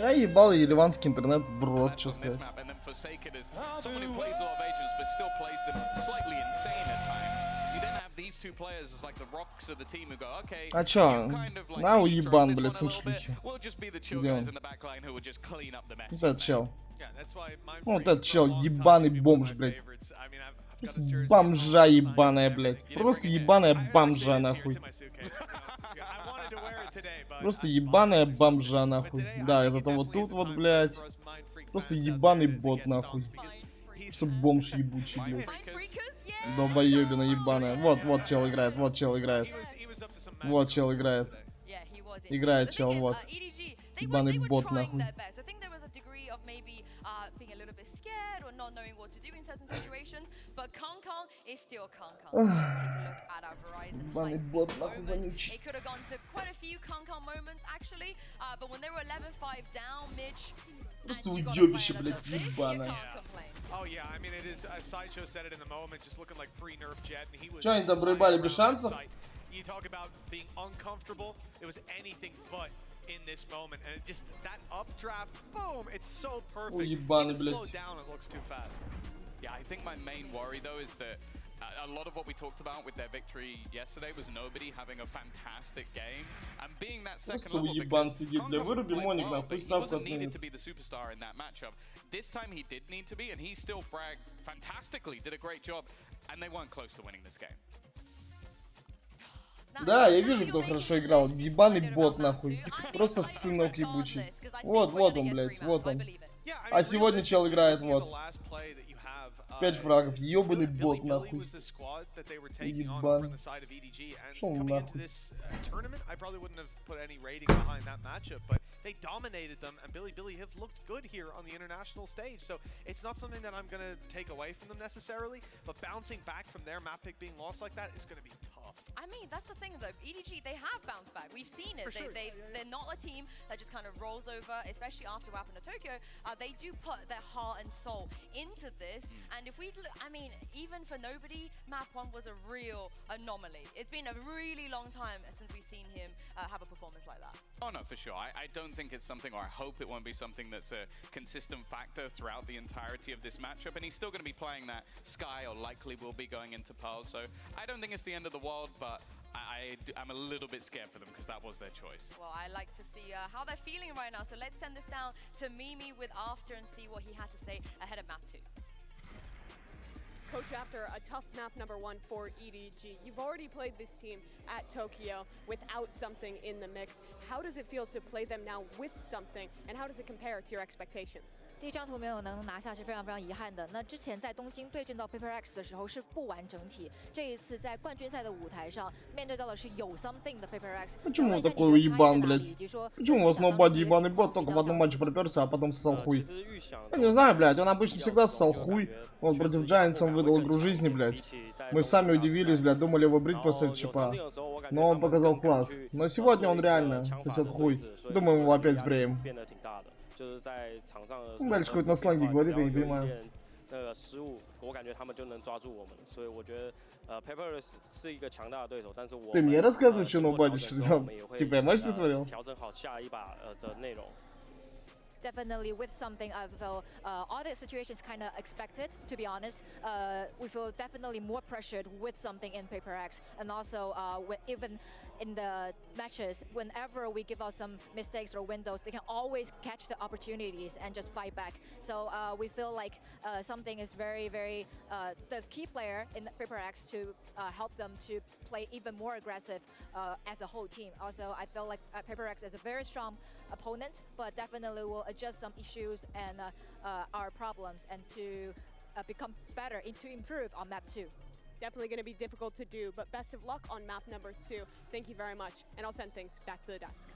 Я ебал ереванский интернет в рот, что сказать. А чё? На уебан, блядь, сын шлюхи. Где он? Вот этот чел. Вот этот чел, ебаный бомж, блядь. Просто бомжа ебаная, блядь. Просто ебаная бомжа, нахуй. Просто ебаная бомжа, нахуй. Да, и зато вот тут вот, блядь. Просто ебаный бот, нахуй. Просто бомж ебучий, блядь. Долбоебина ебаная. Вот чел играет, вот чел играет. Вот чел играет. Играет чел, вот. Ебаный бот, нахуй. Ебаный бот, нахуй, вонючий. Просто уебище, блядь, ебаное. Чё, они там проебали без шансов? In this moment, and it just that updraft, boom, it's so perfect. Even slow down, it looks too fast. Yeah, I think my main worry though is that a lot of what we talked about with their victory yesterday was nobody having a fantastic game and being that second level because he wasn't needed to be the superstar in that matchup. This time he did need to be, and he still fragged fantastically, did a great job, and they weren't close to winning this game. Да, я вижу, кто хорошо играл. Ебаный бот, нахуй. Просто сынок ебучий. Вот он, блядь, вот он. А сегодня чел играет, вот. 5 фрагов, ебаный бот, нахуй. Ебан. Шо он нахуй? They dominated them, and Billy have looked good here on the international stage. So it's not something that I'm going to take away from them necessarily, but bouncing back from their map pick being lost like that is going to be tough. I mean, that's the thing though. EDG, they have bounced back. We've seen it. They're not a team that just kind of rolls over, especially after what happened to Tokyo. They do put their heart and soul into this. And if we look, I mean, even for nobody, map 1 was a real anomaly. It's been a really long time since we've seen him have a performance like that. Oh no, for sure. I don't think it's something, or I hope it won't be something that's a consistent factor throughout the entirety of this matchup. And he's still going to be playing that Sky, or likely will be going into Pearl. So I don't think it's the end of the world, but I'm a little bit scared for them because that was their choice. Well, I like to see how they're feeling right now. So let's send this down to Mimi with After and see what he has to say ahead of map 2. Coach, after a tough map number 1 for EDG, you've already played this team at Tokyo without something in the mix. How does it feel to play them now with something, and how does it compare to your expectations? 第一张图没有能拿下是非常非常遗憾的。那之前在东京对阵到 Paper X 的时候是不完整体，这一次在冠军赛的舞台上面对到的是有 something 的 Paper X。Почему такой уебан, блядь? Почему у вас на баде ебаный бот только в одном матче проперся, а потом ссал хуй? Я не знаю, блядь, он обычно всегда ссал хуй. Он против Giants он выдал игру жизни, блядь. Мы сами удивились, блядь, думали его брить после ЧПа. Но он показал класс. Но сегодня он реально сосет хуй. Думаю, его опять сбреем. Дальше какой-то на сленге говорит, я не понимаю. Ты мне рассказываешь, что ноубади что-то? Типа я матч ты смотрел? Definitely with something, I feel all the situations kind of expected, to be honest. We feel definitely more pressured with something in Paper X, and also even in the matches, whenever we give out some mistakes or windows, they can always catch the opportunities and just fight back. So we feel like something is very, very the key player in Paper X to help them to play even more aggressive as a whole team. Also, I feel like Paper X is a very strong opponent, but definitely will adjust some issues and our problems, and to become better, to improve on map 2. Definitely going to be difficult to do, but best of luck on map number 2. Thank you very much, and I'll send things back to the desk.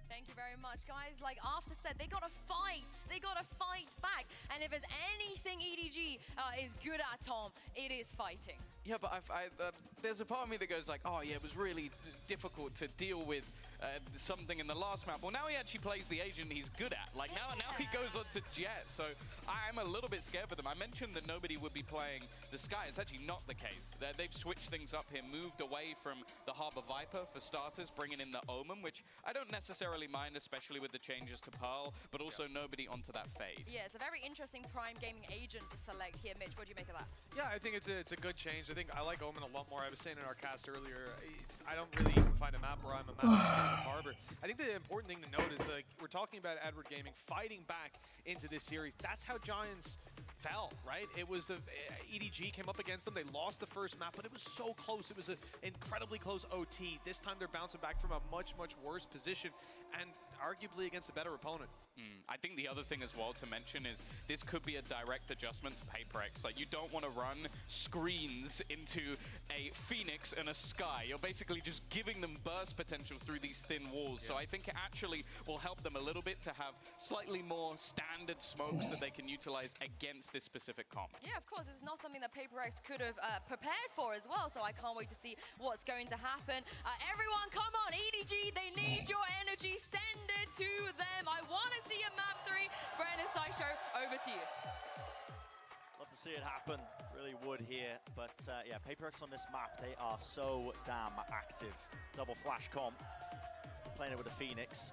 Thank you very much, guys. Like After said, they got to fight. They got to fight back. And if there's anything EDG is good at, Tom, it is fighting. Yeah, but there's a part of me that goes like, oh yeah, it was really difficult to deal with something in the last map. Well, now he actually plays the agent he's good at. Like now he goes on to Jet, so I'm a little bit scared for them. I mentioned that nobody would be playing the Sky. It's actually not the case. They've switched things up here, moved away from the Harbor Viper for starters, bringing in the Omen, which I don't necessarily mind, especially with the changes to Pearl, but also nobody onto that Fade. Yeah, it's a very interesting Prime Gaming agent to select here. Mitch, what do you make of that? Yeah, I think it's a good change. I think I like Omen a lot more. I was saying in our cast earlier, I don't really find a map where I'm a massive fan of Harbor. I think the important thing to note is, like, we're talking about Edward Gaming fighting back into this series. That's how Giants fell, right? It was the EDG came up against them. They lost the first map, but it was so close. It was an incredibly close OT. This time they're bouncing back from a much, much worse position and arguably against a better opponent. I think the other thing as well to mention is this could be a direct adjustment to PaperX. Like, you don't want to run screens into a Phoenix and a Sky. You're basically just giving them burst potential through these thin walls. So I think it actually will help them a little bit to have slightly more standard smokes that they can utilize against this specific comp. Yeah, of course, it's not something that PaperX could have prepared for as well, so I can't wait to see what's going to happen. Everyone, come on, EDG, they need your energy. Send it to them. I want to see a map 3. Brandon Sideshow, over to you. Love to see it happen, really would here, but yeah, PaperX on this map, they are so damn active. Double flash comp, playing it with the Phoenix.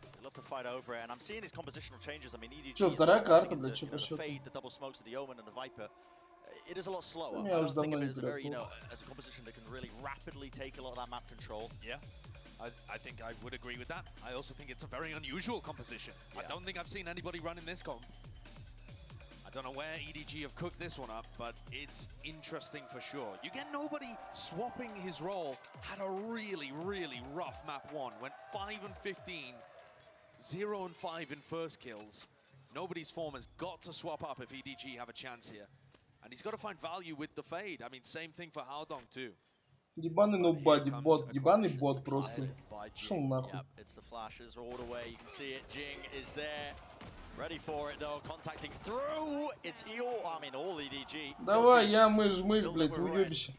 They love to fight over it, and I'm seeing these compositional changes. I mean, EDG Чё, is вторая карта, into, блядь, чё по the счету? Fade, the double smokes of the Omen and the Viper. It is a lot slower. Я I уже don't think давно of не it as a играю. very, as a composition that can really rapidly take a lot of that map control. Yeah. I think I would agree with that. I also think it's a very unusual composition. I don't think I've seen anybody running this comp. I don't know where EDG have cooked this one up, but it's interesting for sure. You get nobody swapping his role. Had a really, really rough map 1. Went 5 and 15, 0 and 5 in first kills. Nobody's form has got to swap up if EDG have a chance here. And he's got to find value with the Fade. I mean, same thing for Haldong too. Ебаный нобади, бот, ебаный бот просто. Шел нахуй. Yep, it's the flashes all the way. You can see it. Jing is there. Ready for it though, contacting through. It's EO, I mean all EDG. Давай, я мышь, блядь, уебище.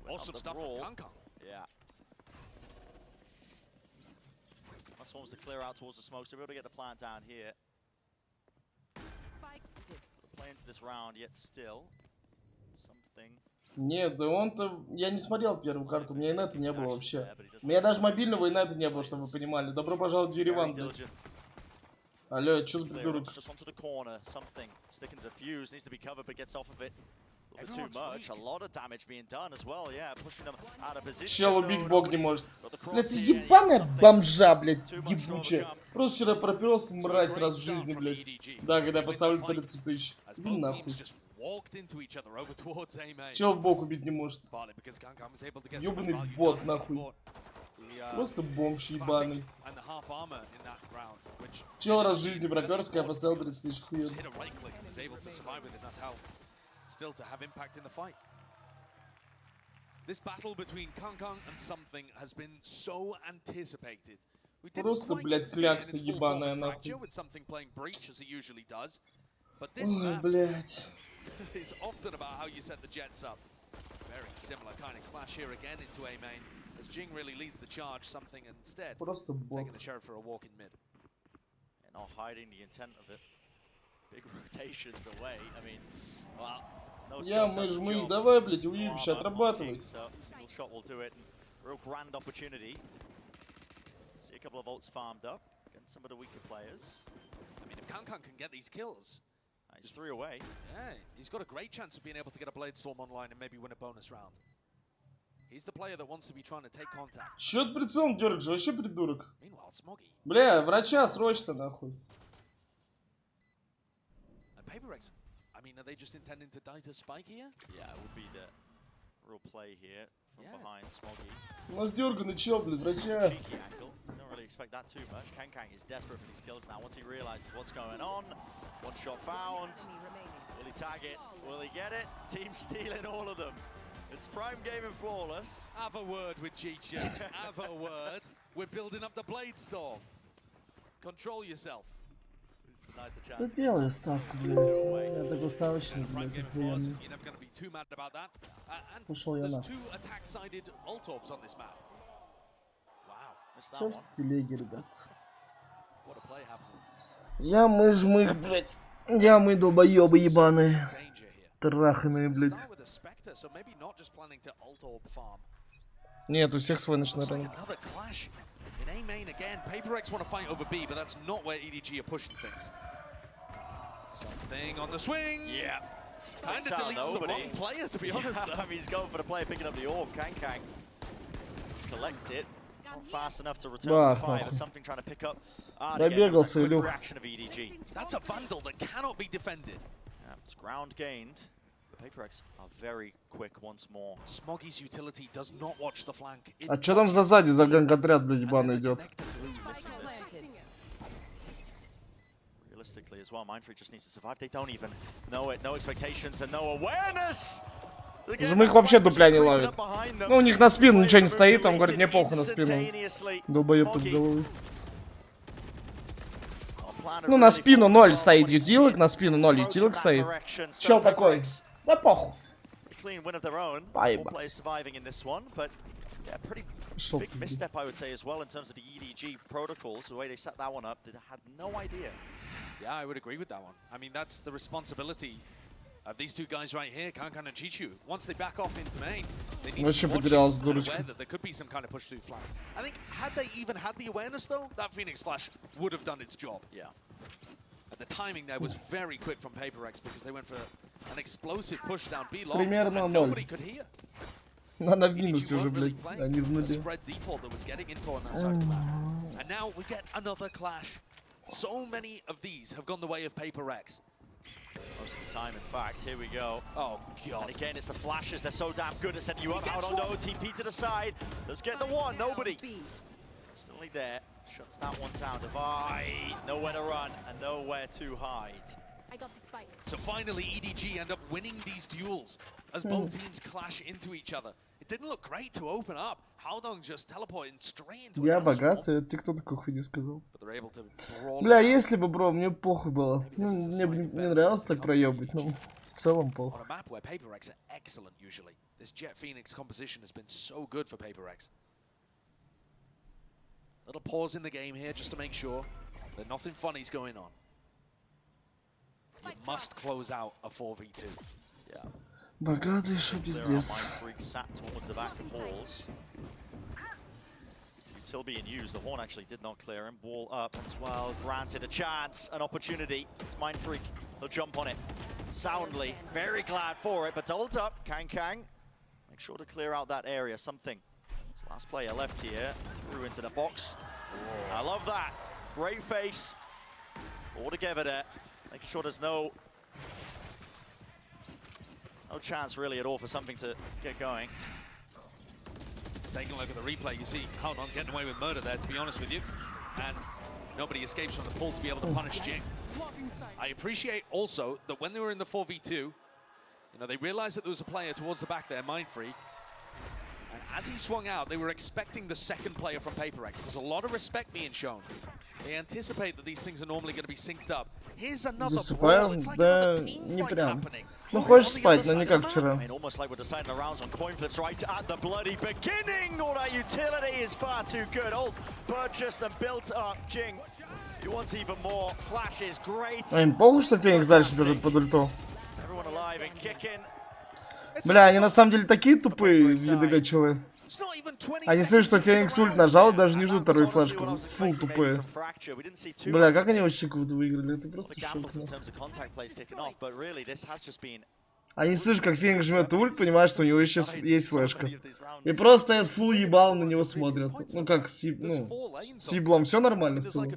Awesome stuff from Kankan. Yeah. That's wants to clear out towards the smoke, so we're able to get the plant down here. Play into this round, yet still something. Нет, да он-то... Я не смотрел первую карту, у меня инета не было вообще. У меня даже мобильного инета не было, чтобы вы понимали. Добро пожаловать в Ереван, блядь. Алло, чё за придурок? Чел убить бог не может. Блядь, ты ебаная бомжа, блядь, ебучая. Просто вчера пропёрся, мразь, раз в жизни, блядь. Да, когда я поставлю 30 тысяч. Иди нахуй. Чел в бок убить не может. Ёбаный бот, нахуй. Просто бомж ебаный. Чел раз в жизни пропёрся, я поставил 30 тысяч, хуёв. Still to have impact in the fight. This battle between Kankan and something has been so anticipated. We didn't Просто, quite блядь, see it in клякса its full ебаная, form нахуй. fracture with something playing breach as it usually does. But this Ой, map блядь. is often about how you set the jets up. Very similar kind of clash here again into A main as Jing really leads the charge, something instead Просто бот. taking the sheriff for a walk in mid. And not hiding the intent of it. Big rotations away. I mean, well, no Я мышь, давай, блядь, уебище, отрабатывай. Single shot will do it. Real grand opportunity. See a couple of ults farmed up against some of the weaker players. I mean, if Kankan can get these kills, He's 3 away. yeah, he's got a great chance of being able to get a Blade Storm online and maybe win a bonus round. He's the player that wants to be trying to take contact. Чё ты прицелом дёргаешь, вообще придурок? Meanwhile, Smoggy Бля, врача срочно, нахуй. and PaperX, I mean, are they just intending to die to Spike here? Yeah, it would be the real play here from Yeah. behind Smoggy. У нас дёрганый чел, блядь, врача. Cheeky angle. Don't really expect that too much. Kankang is desperate for these kills now. Once he realizes what's going on, one shot found. Will he tag it? Will he get it? Team stealing all of them. It's Prime Gaming Flawless. Have a word with Chicha. Have a word. We're building up the Blade Storm. Control yourself. Who's denied the Да chance? делай ставку, блядь. Я так уставочный, And a Prime блядь, Gaming Flawless, охуенный. you're never going to be too mad about that. And Пошел я there's нахуй. 2 attack-sided ult orbs on this map. Wow, missed that Все one. в телеге, ребят. What a play happened. Ямы, жмых, блядь. Ямы, долбоёбы ебаные. Danger here. Траханые, блядь. Start with a Spectre, so maybe not just planning to ult orb farm. Нет, у всех свой ночной Looks like ранг. another clash in A main again. PaperX want to fight over B, but that's not where EDG are pushing things. Something on the swing. Yeah. Kind of deletes the wrong player, to be honest. I mean, he's going for the player picking up the orb. Kang. Let's collect it. Not fast enough to return the fire. There's something trying to pick up. Пробегался, Илюх. Reaction of EDG. That's a bundle that cannot be defended. Yeah, it's ground gained. The PaperX are very quick once more. Smoggy's utility does not watch the flank. А чё там за сзади за ганг-отряд, блядь, ебаный идет? Realistically as well, Mindfreak just needs to survive. They don't even know it. No expectations and no awareness. Жмых вообще дупля не ловит. Ну, у них на спину ничего не стоит, он говорит, мне похуй на спину. Долбоёб тут головы. Ну, на спину 0 стоит ютилок, на спину 0 ютилок стоит. Чел такой? Да похуй. Поебать. Шел Big misstep, I would say, as well, in terms of the EDG protocols, the way they set that one up. They had no idea. Yeah, I would agree with that one. I mean, that's the responsibility of these 2 guys right here, Kankan and Chichu. Once they back off into main, they need Вообще to watch потерялась it and дурочка. aware that there could be some kind of push through flank. I think had they even had the awareness though, that Phoenix Flash would have done its job. Yeah. And the timing there was very quick from PaperX because they went for an explosive push down B long. Примерно And 0. nobody could hear. Надо в минусе EDG уже, weren't really блядь. playing Они в a нуле. spread default that was getting info on that side of the map. And now we get another clash. So many of these have gone the way of PaperX. Most of the time, in fact. Here we go. Oh, God. And again, it's the flashes. They're so damn good at setting you up. Out on the OTP to the side. Let's get the one. Nobody. Instantly there. Shuts that one down. Divide. Nowhere to run and nowhere to hide. I got the spike. So finally, EDG end up winning these duels as both teams clash into each other. It didn't look great to open up. Howdong just teleporting straight into Я another богатый, ты кто такой хуйню сказал? But they're able to brawl Бля, it если бы, бро, мне похуй было. Ну, мне бы не нравилось так проебать, но в целом on похуй. a map where PaperX are excellent usually. This Jet Phoenix composition has been so good for PaperX. Little pause in the game here just to make sure that nothing funny's going on. You must close out a 4v2. Yeah. Богатый, что пиздец. Mindfreak sat towards the back of balls. Still being used. The horn actually did not clear him. Ball up as well. Granted a chance, an opportunity. It's Mindfreak. They'll jump on it soundly. Very glad for it, but ult up. Kang. Make sure to clear out that area. Something. This last player left here. Threw into the box. I love that. Great face. All together there. Making sure there's no chance really at all for something to get going. Taking a look at the replay, you see Howdong getting away with murder there, to be honest with you. And nobody escapes from the pull to be able to punish Jing. I appreciate also that when they were in the 4v2, you know, they realized that there was a player towards the back there, Mindfreak. And as he swung out, they were expecting the second player from PaperX. There's a lot of respect being shown. They anticipate that these things are normally going to be synced up. Here's another brawl. It's like another team fight happening. Ну хочешь спать, но не как вчера. I mean, almost like we're deciding the rounds on coin flips right at the bloody beginning. All that utility is far too good. Ult purchased and built up. Jing, he wants even more flashes. Great. А им похуй, что Феникс дальше бежит под ульту? Everyone alive and kicking. Бля, они на самом деле такие тупые, едогачевые. Они слышат, что Феникс ульт нажал, даже не ждут вторую флешку. Фу, тупые. Бля, как они вообще кого-то выиграли? Это просто шок. Они слышат, как Феникс жмет ульт, понимают, что у него еще есть флешка. И просто стоят фул ебал, на него смотрят. Ну как, с еблом все нормально в целом.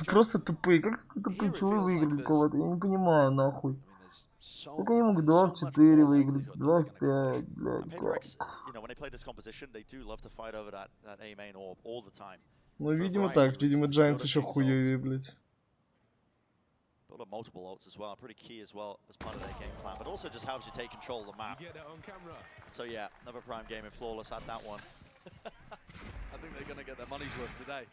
Просто тупые. Как тупые чувы выиграли кого-то? Я не понимаю, нахуй. Как они могут 2 в 4 выиграть, 2 в 5, блядь, Ну, видимо так, видимо, Giants еще хуевее, блядь. Multiple ults as well, pretty key as well as part of their game plan, but also just helps you take control of the map. So yeah, another prime game in Flawless had that one. I think they're going to get their money's worth today.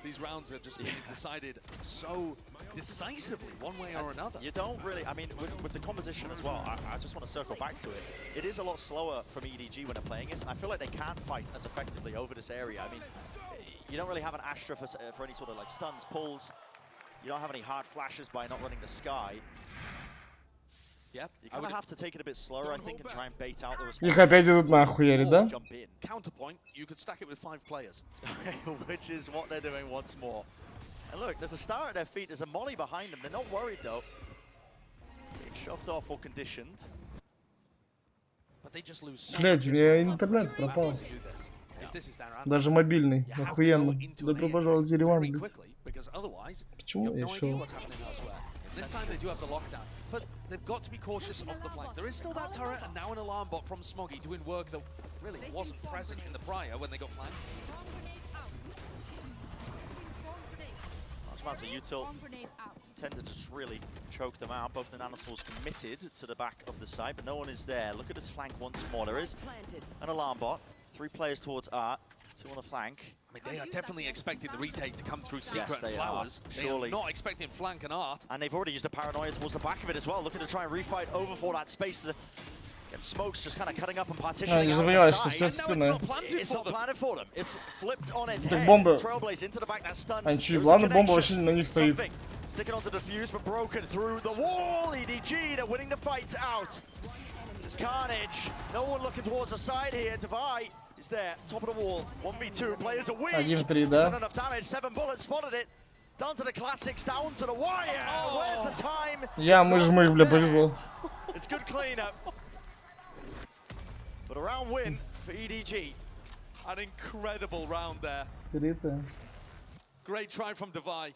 These rounds are just being decided so decisively, one way or another. You don't really, I mean, with the composition as well, I just want to circle back to it. It is a lot slower from EDG when they're playing this, and I feel like they can't fight as effectively over this area. I mean, you don't really have an Astra for any sort of like stuns, pulls. You don't have any hard flashes by not running the Sky. Yep. You kind of have to take it a bit slower, I think, and try and bait out the response. Их опять идут нахуяри, да? Jump in. Counterpoint, you could stack it with 5 players. Which is what they're doing once more. And look, there's a star at their feet, there's a molly behind them. They're not worried though. Being shoved off or conditioned. But they just lose so Блять, much у меня info. интернет пропал. If this is their answer, Даже мобильный. you have to go Охуенно. into Добро an пожаловать в air Ереван, very блядь. quickly, because otherwise you Почему have я no idea шел? what's happening elsewhere. And this time they do have the lockdown, but they've got to be cautious of the flank. There is still that turret and now an alarm bot from Smoggy doing work that really wasn't present in the prior when they got flanked. So util tended to just really choke them out. Both the Nanosauls committed to the back of the site, but no one is there. Look at this flank once more. There is an alarm bot. 3 players towards Art, 2 on the flank. I mean, they are definitely expecting the retake to come through Secret Yes, and they Flowers. are. They Surely. are not expecting flank and Art. And they've already used a paranoia towards the back of it as well, looking to try and refight over for that space. And Smoke's just kind of cutting up and partitioning не out забывай, the что все side. спины. It's not planted for them. It's flipped on its Так head. бомба. Trailblaze into the back, that stun. Они чуть, There's a ладно, бомба connection. вообще на них стоит. Something. Sticking onto the fuse, but broken through the wall. EDG, they're winning the fight out. There's carnage. No one looking towards the side here. Devi is there, top of the wall. 1v2, players are weak. 1-3, да? Not enough damage. 7 bullets, spotted it. Down to the classics, down to the wire. Where's the time? Я мыж-мых, бля, повезло. It's good cleanup. But a round win for EDG. An incredible round there. Скрытая. Great try from Devi.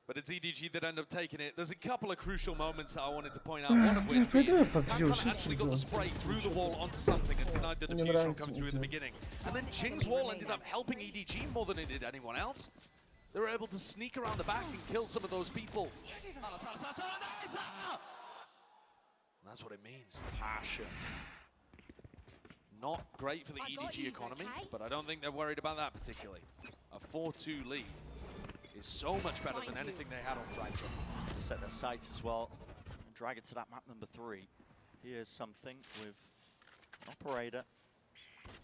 But it's EDG that end up taking it. There's a couple of crucial moments that I wanted to point out, one of which being Kankana actually got the spray through the wall onto something and denied the diffusion from coming through at the beginning. And then Ching's wall ended up helping EDG more than it did anyone else. They were able to sneak around the back and kill some of those people. And that's what it means. Passion. Not great for the EDG economy, but I don't think they're worried about that particularly. A 4-2 lead is so much better than anything they had on Fracture. Set their sights as well and drag it to that map number 3. Here's something with an operator.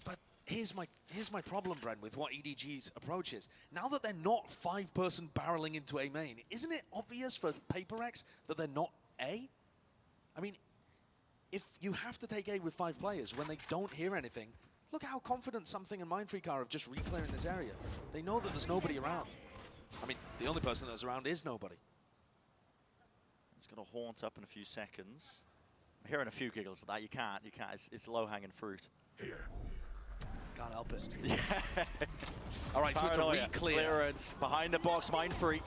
But here's my problem, Bren, with what EDG's approach is. Now that they're not 5-person barreling into A main, isn't it obvious for PaperX that they're not A? I mean, if you have to take A with 5 players when they don't hear anything, look how confident Something and Mindfreak are of just re-clearing this area. They know that there's nobody around. I mean, the only person that's around is nobody. He's going to haunt up in a few seconds. I'm hearing a few giggles at that. You can't. It's low-hanging fruit. Here. Can't help it. Yeah. All right, so it's a Paranoia, re-clear. clearance behind the box. Mindfreak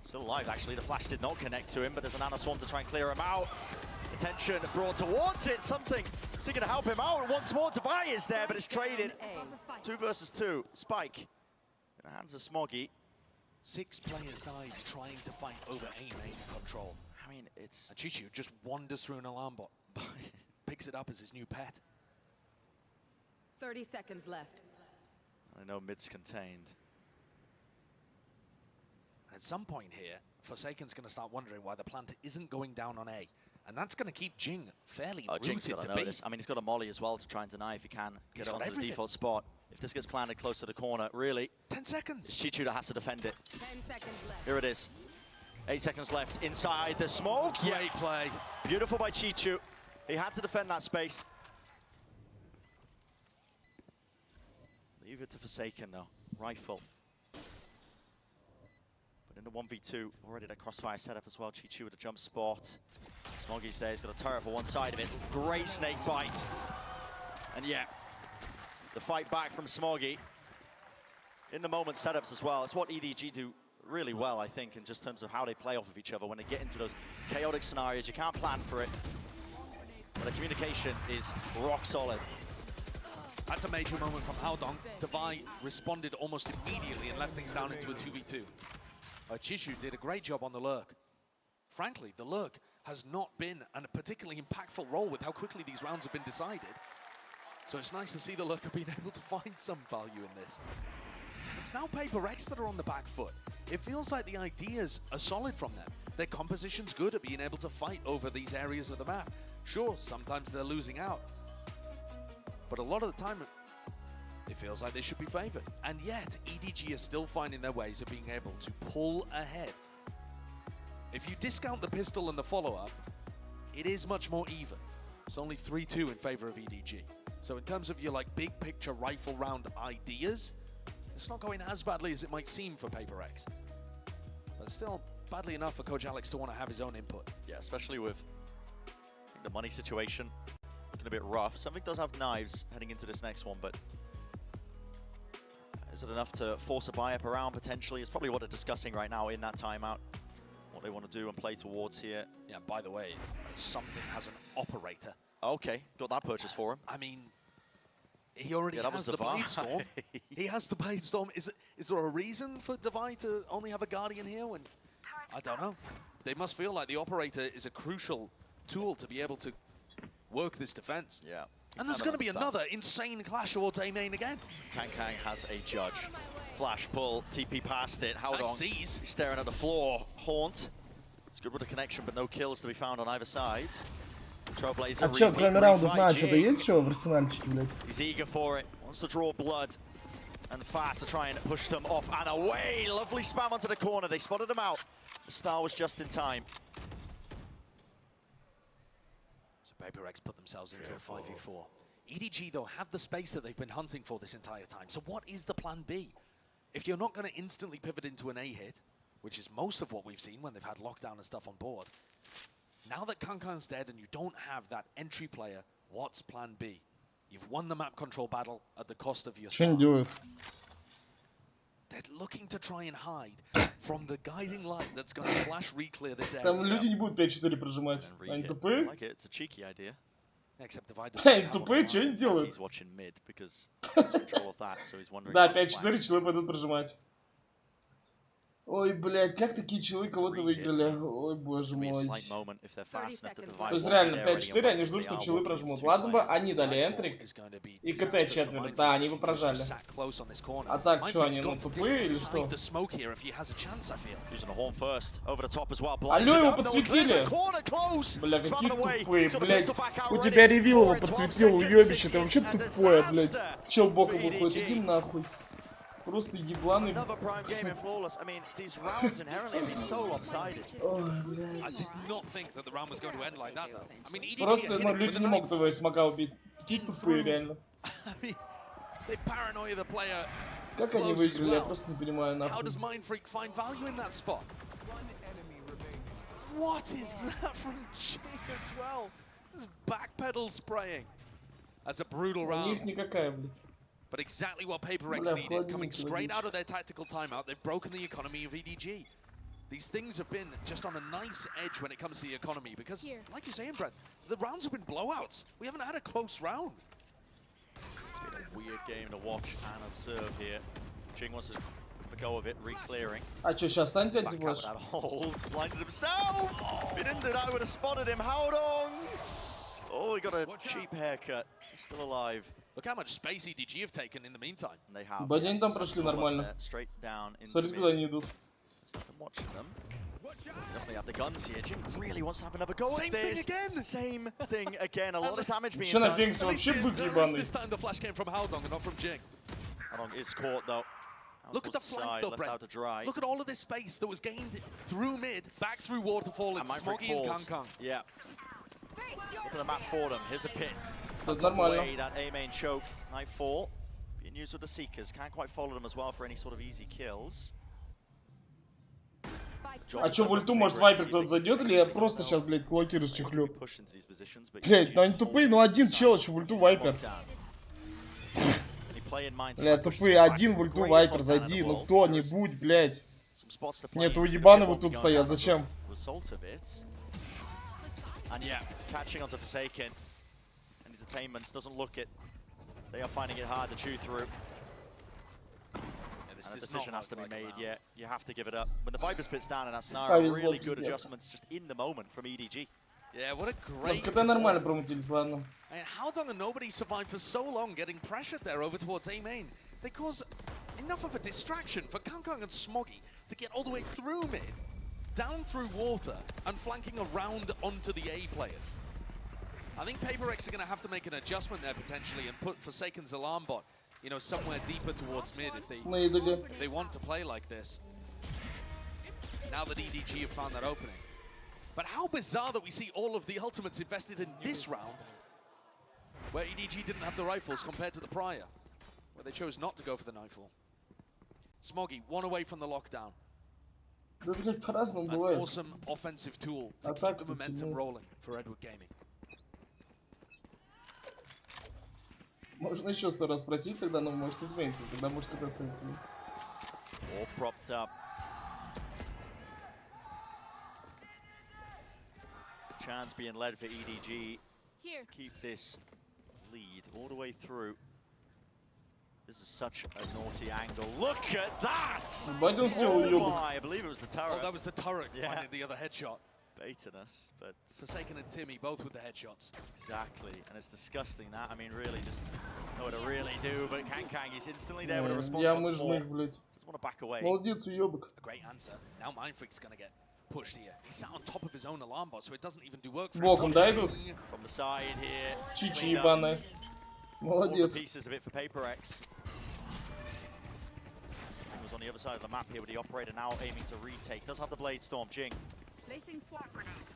still alive, actually. The flash did not connect to him, but there's an Anaswan to try and clear him out. Attention brought towards it. Something. Is he going to help him out? Once more, Devi is there, but it's traded. 2 versus 2. Spike in the hands of Smoggy. 6 players died trying to fight over A main control. I mean, it's... And Chichu just wanders through an alarm bot. Picks it up as his new pet. 30 seconds left. I know mid's contained. And at some point here, Forsaken's going to start wondering why the plant isn't going down on A. And that's going to keep Jing fairly Jing's rooted got to to B. know this. I mean, he's got a molly as well to try and deny if he can. He's Get it got onto the everything. default spot. If this gets planted close to the corner, really, 10 seconds. it's Chichu that has to defend it. 10 seconds left. Here it is. 8 seconds left inside the smoke. Great play. Beautiful by Chichu. He had to defend that space. Leave it to Forsaken though. Rifle. But in the 1v2, already that crossfire setup as well. Chichu with a jump spot. Smoggy's there, he's got a turret for one side of it. Great snake bite. And yeah, the fight back from Smoggy. In the moment setups as well. It's what EDG do really well, I think, in just terms of how they play off of each other when they get into those chaotic scenarios. You can't plan for it, but the communication is rock solid. That's a major moment from Haldong. Devi responded almost immediately and left things down into a 2v2. Chichu did a great job on the lurk. Frankly, the lurk has not been a particularly impactful role with how quickly these rounds have been decided. So it's nice to see the lurker being able to find some value in this. It's now Paper X that are on the back foot. It feels like the ideas are solid from them. Their composition's good at being able to fight over these areas of the map. Sure, sometimes they're losing out, but a lot of the time, it feels like they should be favored. And yet, EDG are still finding their ways of being able to pull ahead. If you discount the pistol and the follow-up, it is much more even. It's only 3-2 in favor of EDG. So in terms of your like big picture rifle round ideas, it's not going as badly as it might seem for Paper X. But still badly enough for Coach Alex to want to have his own input. Yeah, especially with the money situation looking a bit rough. Something does have knives heading into this next one, but is it enough to force a buy up around potentially? It's probably what they're discussing right now in that timeout. What they want to do and play towards here. Yeah, by the way, something has an operator. Okay, got that purchase for him. I mean, he already has the Blade Storm. He has the Blade Storm. Is there a reason for Devi to only have a Guardian here when... I don't know. They must feel like the operator is a crucial tool to be able to work this defense. Yeah. And there's going to be another insane clash towards A main again. Kang has a judge. Flash pull, TP past it. How Nice sees. Staring at the floor. Haunt. It's good with the connection, but no kills to be found on either side. Trailblazer. А чё, кроме раундов на что-то есть еще в арсенальчике, блядь? He's eager for it. Wants to draw blood. And fast to try and push them off and away. Lovely spam onto the corner. They spotted him out. The star was just in time. So Paper X put themselves into a 5v4. EDG, though, have the space that they've been hunting for this entire time. So what is the plan B? If you're not going to instantly pivot into an A hit, which is most of what we've seen when they've had lockdown and stuff on board, now that Kankan's dead and you don't have that entry player, what's plan B? You've won the map control battle at the cost of your star. They're looking to try and hide from the guiding light that's going to flash re-clear this area. Там люди не будут 5-4 прожимать. Они тупые? Like it. It's a cheeky idea. Except Divide. Они тупые, что они делают? He's watching mid because he's in control of that, so he's wondering. Да, 5-4 челы пойдут прожимать. Ой, блядь, как такие челы кого-то выиграли? Ой, боже мой. То есть реально 5-4, они ждут, что челы прожмут. Ладно бы, они дали энтрик и КТ четверть. Да, они бы прожали. А так, что они, ну, тупые или что? Алло, его подсветили! Бля, какие тупые, блядь. У тебя ревил его подсветил, уёбище, ты вообще тупое, блядь. Чел боком выходит, иди нахуй. Просто ебланый. Просто, ну, люди не могут его из смока убить. Какие тупые, реально. Как они выиграли, я просто не понимаю, нахуй. What is that from Jing as well? This backpedal spraying. That's a brutal round. У них никакая, блядь. But exactly what Paper X needed, coming straight out of their tactical timeout, they've broken the economy of EDG. These things have been just on a knife's edge when it comes to the economy, because, like you're saying, Brett, the rounds have been blowouts. We haven't had a close round. It's been a weird game to watch and observe here. Jing wants to go of it, re-clearing. А что, сейчас станет Back out with that hold, blinded himself! If he didn't do that, I would have spotted him. Howdong! Oh, he got a cheap haircut. He's still alive. Look how much space EDG have taken in the meantime. They have. But они там прошли нормально. Смотри, куда они идут. Watching them. Definitely have the guns here. Jing really wants to have another go at this. Same thing again. Same thing again. A lot of damage being Что на done. Фениксе вообще бык ебаный. This time the flash came from Howdong and not from Jing. Howdong is caught though. Look at the flank though, Brent. Look at all of this space that was gained through mid, back through Waterfall, and Smoggy and Kang. Yeah. Look at the map for them. Here's a pit. That's нормально. That A main choke. Nightfall being used with the Seekers. Can't quite follow them as well for any sort of easy kills. А чё, в ульту, может, Вайпер кто-то зайдет, или я просто сейчас, блядь, кулаки расчехлю? Блядь, ну они тупые, но один чел еще в ульту Вайпер. Блядь, тупые, один в ульту Вайпер, зайди, ну кто-нибудь, блядь. Нет, у ебаного тут стоят, зачем? And yeah, catching onto Forsaken. And Entertainments doesn't look it. They are finding it hard to chew through. And a decision has to be made, yeah. You have to give it up. When the Vipers pit's down in that scenario, really good adjustments just in the moment from EDG. Yeah, what a great... КТ нормально промутились, ладно. And Howdong and nobody survived for so long, getting pressured there over towards A main. they cause enough of a distraction for Kangkang and Smoggy to get all the way through mid, down through water, and flanking around onto the A players. I think PaperX are going to have to make an adjustment there potentially and put Forsaken's alarm bot, you know, somewhere deeper towards mid if they want to play like this. Now that EDG have found that opening. But how bizarre that we see all of the ultimates invested in this round, where EDG didn't have the rifles compared to the prior, where they chose not to go for the nightfall. Smoggy, one away from the lockdown. An awesome offensive tool to keep the momentum rolling for Edward Gaming. Можно еще 100 раз спросить, тогда оно может измениться, тогда может катастрофиться. All propped up. Chance being led for EDG. Keep this lead all the way through. This is such a naughty angle. Look at that! Oh my, I believe it was the turret. Oh, that was the turret finding the other headshot. Baiting us, but Forsaken and Timmy both with the headshots. Exactly, and it's disgusting that. I mean, really just know what to really do, but Kangkang is instantly there with a response once more. Doesn't want to back away. Молодец, уёбок. A great answer. Now Mindfreak's gonna get pushed here. He's sat on top of his own alarm bot, so it doesn't even do work for him. Боком, да, идут? From the side here. Чичи ебаная. Молодец. Pieces of it for PaperX. He was on the other side of the map here with the operator now aiming to retake. Does have the Blade Storm. Jing.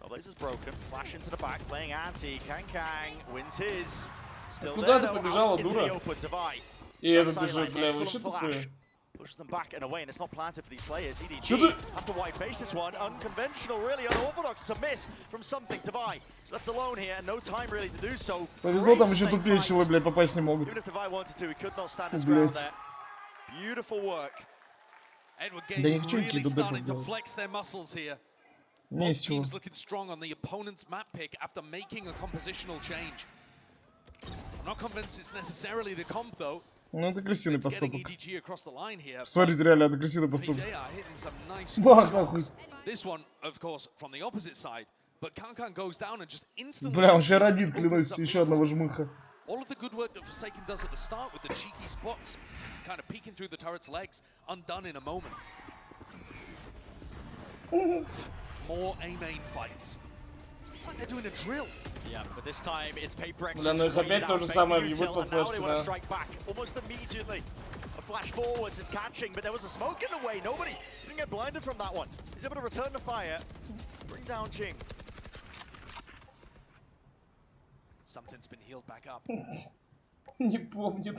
Blaze is broken. Flash into the back, playing anti. Kangkang wins his. Still there, though, out into the open. Divide. И этот бежит, бля, вы что тупые? Pushes them back and away, and it's not planted for these players. EDG have to white face this one. Unconventional, really unorthodox. It's a miss from something. Divide is left alone here, and no time really to do so. Повезло, там еще тупее чего, блядь, попасть не могут. Even if Divide wanted to, he could not stand his ground there. Beautiful work. Edward Gaming really starting to flex their muscles here. Both teams looking strong on the opponent's map pick after making a compositional change. I'm not convinced it's necessarily the comp though. Ну, это агрессивный поступок. EDG across the line here. Смотрите, реально, это агрессивный поступок. They are hitting some nice shots. This one, of course, from the opposite side, but Kangkang goes down and just instantly. Бля, он сейчас родит, клянусь, еще одного жмыха. All of the good work that Forsaken does at the start with the cheeky spots, kind of peeking through the turret's legs, undone in a moment. More A-main fights. It's like they're doing a drill. Yeah, but this time it's PaperX. Бля, ну их опять то же самое въебут по флешке, да. Strike back almost immediately. A flash forwards, it's catching, but there was a smoke in the way. Nobody didn't get blinded from that one. He's able to return the fire, bring down Jing. Something's been healed back up. Не помнит.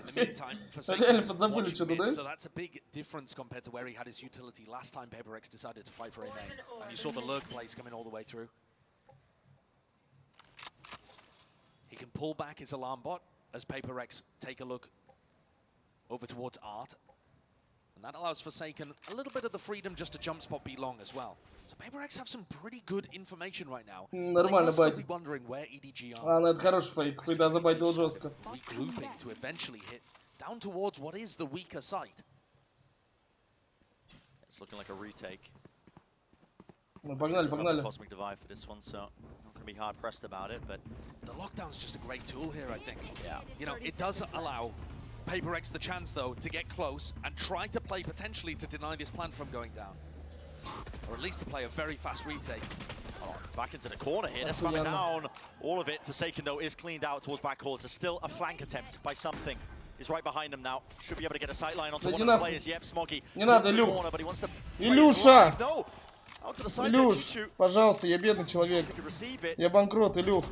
So that's a big difference compared to where he had his utility last time PaperX decided to fight for A main. And you saw the lurk plays coming all the way through. He can pull back his alarm bot as PaperX take a look over towards Art. And that allows Forsaken a little bit of the freedom just to jump spot B long as well. So PaperX have some pretty good information right now. Нормально, бать. Be wondering where EDG are. Ладно, это хороший фейк. Фейда забайтил жестко. Regrouping to eventually hit down towards what is the weaker site. It's looking like a retake. Ну, погнали, погнали. Cosmic Divide for this one, so not going to be hard pressed about it, but the lockdown's just a great tool here, I think. Yeah. You know, it does allow PaperX the chance though to get close and try to play potentially to deny this plan from going down. Or at least to play a very fast retake. Oh, back into the corner here, they're spamming down. All of it, Forsaken though, is cleaned out towards backcourt. So still a flank attempt by something. He's right behind him now. Should be able to get a sight line onto one of the players. Yep, Smoggy. Не надо, Илюх. Илюша! No! Илюш, пожалуйста, я бедный человек. Я банкрот, Илюх.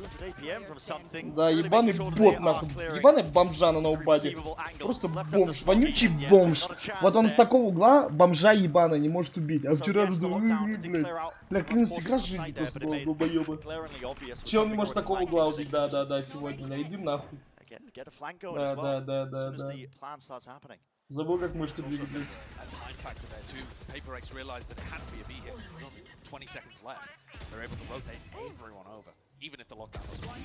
Да, ебаный бот, нахуй. Ебаная бомжа на ноубаде. Просто бомж, вонючий бомж. Вот он с такого угла бомжа ебаная не может убить. А вчера, бля, клянусь, игра жизни просто была, долбоёба. Чел не может с такого угла убить, да, сегодня. Иди нахуй. Да. Забыл, как мышка двигать. Factor there too. PaperX realized that it had to be a B hit. There's only 20 seconds left. They're able to rotate everyone over, even if the lockdown doesn't work.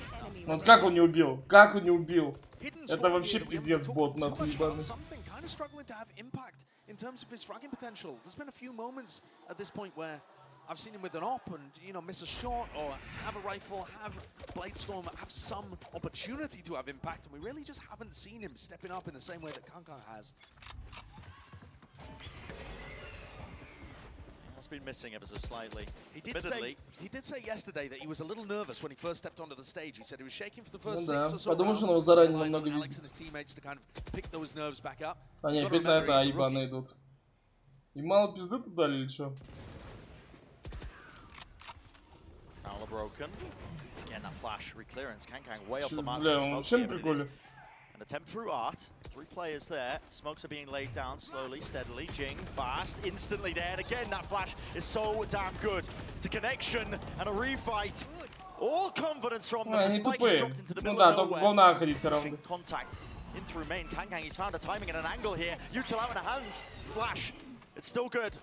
Ну как он не убил? Как он не убил? Это вообще пиздец бот, нахуй ебаный. Something kind of struggling to have impact in terms of his fragging potential. There's been a few moments at this point where I've seen him with an op and, you know, miss a shot or have a rifle, have Bladestorm, have some opportunity to have impact, and we really just haven't seen him stepping up in the same way that Kankan has. Has been missing ever so slightly. He did say yesterday that he was a little nervous when he first stepped onto the stage. He said he was shaking for the first 6 or so потому rounds, что его заранее relying намного on Alex видно. and his teammates to kind of pick those nerves back up. Они Gotta опять на remember, это he's a ебано rookie. идут. И мало пизды тут дали или чё? Fowler broken. Again, that flash reclearance. Kankang way off the map. Бля, он чем An приколе? attempt through art. 3 players there. Smokes are being laid down slowly, steadily. Jing fast, instantly there. And again, that flash is so damn good. It's a connection and a refight. All confidence from them. The Они spike is тупые. dropped into the Ну middle да, of только nowhere. говна ходить все равно. Contact in through main. Kankang, he's found a timing and an angle here. Util out in the hands. Flash. It's still good.